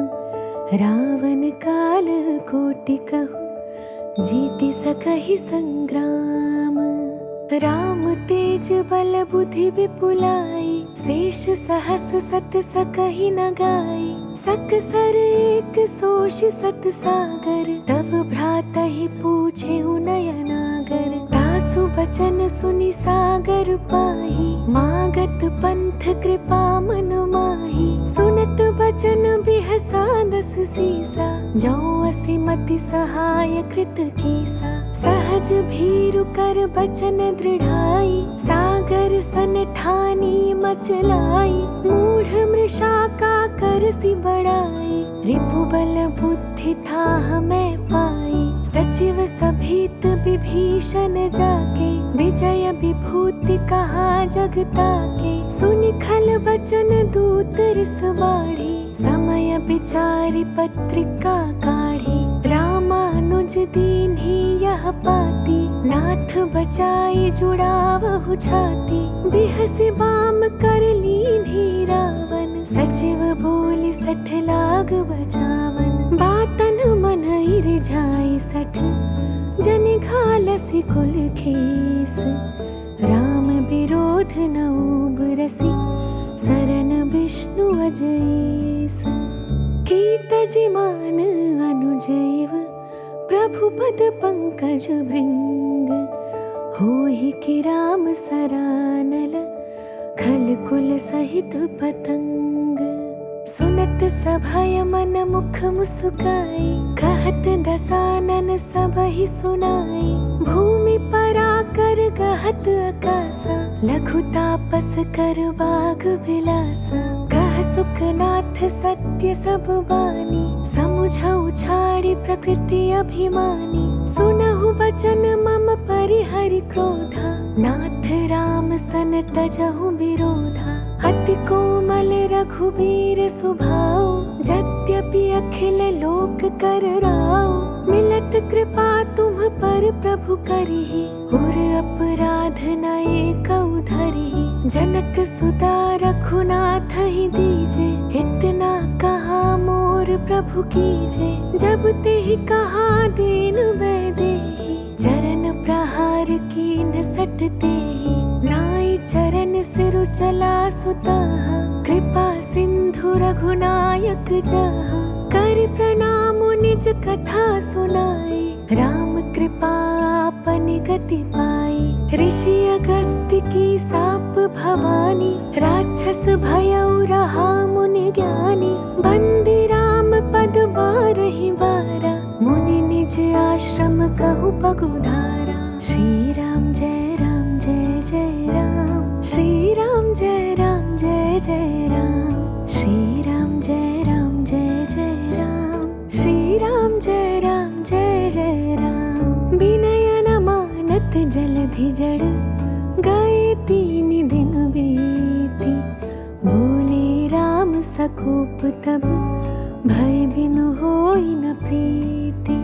रावण काल कोटि कहु, जीति सकहि संग्राम। राम तेज बल बुद्धि विपुलाई, शेष सहस सत सकहि न गाई। सकसर एक सोष सत सागर, तव भ्रातहि पूछेहु नयनागर। तासु बचन सुनि सागर पाही, मागत पंथ कृपा मन माही। सुनत बचन बिहसा 10 सीसा, जौ असिमति सहाय कृत कीसा। सहज भीरु कर बचन दृढ़ाई, सागर सन ठानी मचलाई। मूढ़ मृषा का करसि बड़ाई, रिपु बल बुद्धि थाह मैं पाई। सचिव सभीत विभीषण जाके, विजय विभूति कहा जगता के। सुनि खल बचन दूत रिस बाढ़ी, समय विचारि पत्रिका काढ़ी। रामानुज दीन्ही यह पाती, नाथ बचाई जुड़ावहु छाती। बिहसि बाम कर लीन्ही रावण, सचिव बोली 60 लाग बचावन। बातन मनई रिझाई 60, जनि घालसि कुल खेस। राम विरोध न उबरसि, सरन विष्णु अजैस। कीतजिमान अनुजैव प्रभु पद पंकज भृंग, होहि कि राम सरानल खल कुल सहित पतंग। सुनत सभय मन मुख मुस्काई, कहत दसानन सबहि सुनाई। भूमि पराकर गहत आकासा, लघु तापस कर बाग बिलासा। कह सुखनाथ सत्य सब बानी, समुझऊ छाड़ी प्रकृति अभिमानी। सुनहु बचन मम परिहरि क्रोधा, नाथ राम सन तजहु विरोधा। अति कोमल रघुबीर सुभाऊ, यद्यपि अखिल लोक कर राऊ। मिलत कृपा तुम पर प्रभु करिहि, और अपराध न एकउ धरिहि। जनक सुता रघुनाथ ही दीजे, इतना कहा मोर प्रभु कीजे। जब तेहि कहा दीन वैदेही, चरण प्रहार कीन सटतेहि। नाई चरण सिरु चला सुताहा, कृपा सिंधु रघुनायक जाहा। कर प्रणाम निज कथा सुनाई, राम कृपा आपन गति पाई। ऋषि अगस्त्य की साप भवानी, राक्षस भयउ रहा मुनि ज्ञानी। बंदी राम पद बारहि बारा, मुनि निज आश्रम कहु पगुधारा। श्री राम जय राम जय जय राम, श्री राम जय राम जय जय राम। श्री राम जय राम जय जय राम, श्री राम जय राम जय जय राम। विनय न मानत जलधि जड़, गए 3 दिन बीती। बोले राम सकोप तब, भय बिनु होई न प्रीति।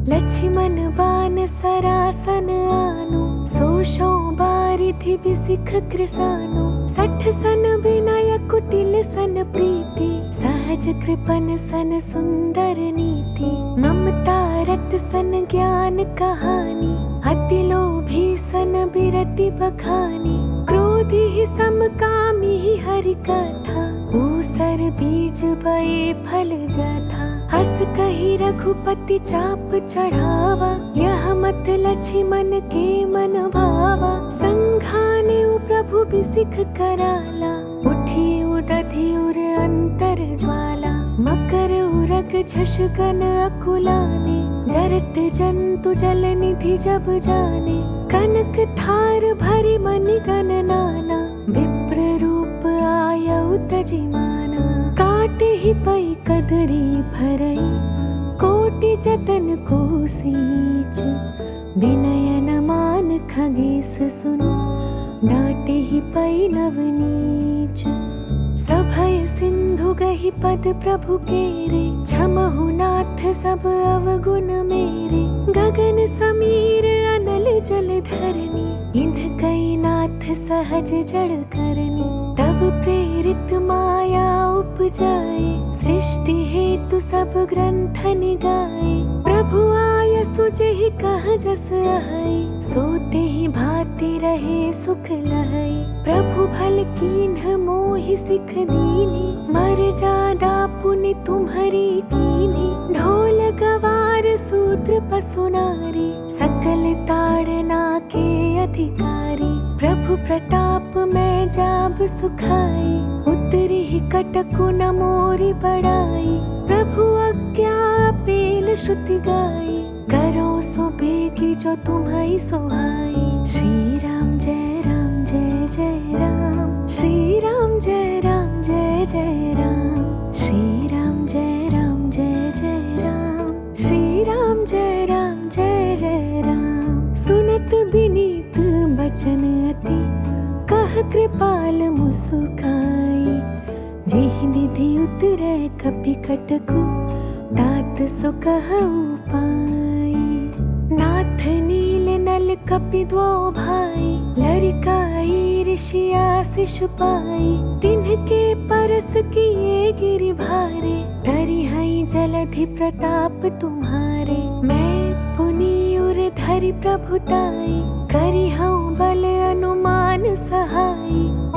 लक्ष्मण बान सरासन आनु, सोशो बारिधि बिसिख कृसानु। 60 सन विनय कुटिल सन प्रीति, सहज कृपन सन सुंदर नीति। ममता रत सन ज्ञान कहानी, अति लोभी सन बिरति बखानी। क्रोधी ही समकामी ही हरि कथा, ऊसर बीज बए फल जाथा। हस कही रघुपति चाप चढ़ावा, यह मत लक्ष्मण के मन भावा। संघाने प्रभु बिसिख कराला, उठी उदधि उर अंतर ज्वाला। मकर उरग झषगन अकुलाने, जरत जंतु जल निधि जब जाने। कनक थार भरी मनि गण नाना, विप्र रूप आयउ तजिमाना। काटे ही पई कदरी भरई, कोटि जतन को सींच। विनय न मान खगेस सुनो, डांटे ही पई नवनीच। सभय सिंधु गहि पद प्रभु केरे, क्षमहु नाथ सब अवगुण मेरे। गगन समीर अनल जल धरनी, इन्ह कई नाथ सहज जड़ करनी। तब प्रेरित माया उपजाए, सृष्टि हेतु सब ग्रंथ निगाए। प्रभु आय सुजहि कह जस रहै, सोते ही भांति रहे सुख लहै। प्रभु भल कीन्ह मोहि सिख दीनी, मर जादा पुनि तुम्हरी कीन्ही। ढोल गवार सूत्र पसु नारी, सकल ताड़ना के अधिकारी। प्रभु प्रताप मैं जाब सुखाई, उतरी ही कटकु न मोरी बड़ाई। प्रभु आज्ञा पेल श्रुति गाई, करो सो बेगी जो तुम्हारी सोहाई। श्री राम जय राम जय जय राम, श्री राम जय राम जय जय राम। श्री राम जय राम जय जय राम, श्री राम जय राम जय जय राम। सुनत विनीत बचन अति, कह कृपाल मुस्काई। जेहि विधि उतरै कपि कटकु, तात सो कहउ पाई। नाथ नील नल कपि द्वौ भाई, लरिकाई ऋषिया शिशु पाई। तिन्हके परस किए गिरि भारे, धरि हई जलधि प्रताप तुम्हारे। मैं पुनि उर धरि प्रभुताई, करि हऊँ बल अनुमान सहाय।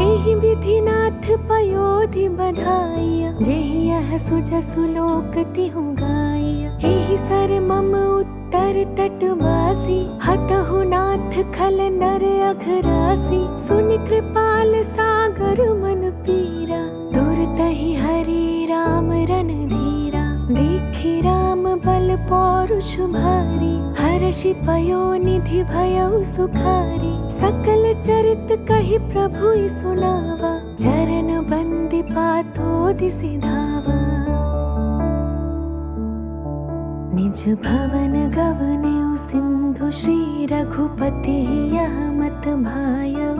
एहि विधि नाथ नाथ पयोधि बधाइया, जेहि यह सुजसु लोक तिहु गाइया। हेहि सर मम उत्तर तटवासी, हतहु नाथ खल नर अघरासी। सुनि कृपाल सागर मन पीरा, दुर्तहि हरि राम रणधीरा। देखि राम बल पौरुष भारी, हर्षि पयोनिधि भयउ सुखारी। सकल चरित कहि प्रभु सुनावा, चरण बंदी पातोधि सिधावा। निज भवन गवनेउ सिंधु, श्री रघुपति यह मत भायउ।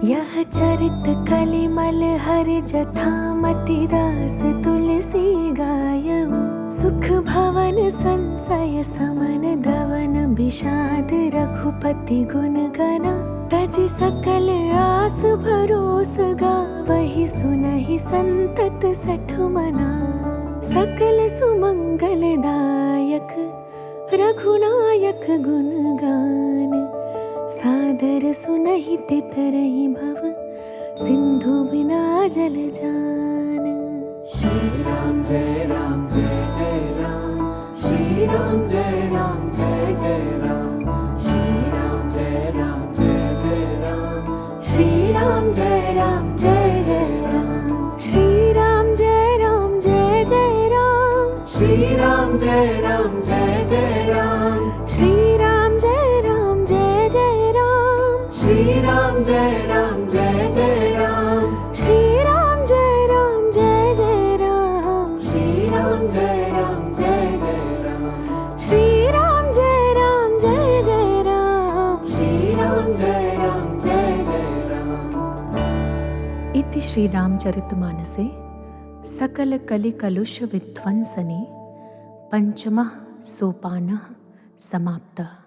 यह चरित कलिमल हरि जथा, मति दास तुलसी गायउ। सुख भवन संशय समन गवन, विषाद रघुपति गुण गना। तज सकल आस भरोस गावहि, सुनहि संतत सठु मना। सकल सुमंगल दायक रघुनायक गुण गान, सादर सुनहि तितरहि भव, सिंधु बिना जल जान। श्री राम जय राम जय जय राम, श्री राम जय राम जय जय राम, श्री राम जय राम जय जय राम, श्री राम जय राम जय जय राम, श्री राम जय राम जय जय राम, श्री राम जय राम जय जय राम, श्री राम जय राम जय जय राम, श्री राम जय राम जय जय राम, श्री राम जय राम जय जय राम, श्री राम जय राम जय जय राम, श्री राम जय राम जय जय राम, श्री राम जय राम जय जय राम। इति श्री रामचरितमानसे सकल कलि कलुष विध्वंसने पंचमः सोपानः समाप्तः।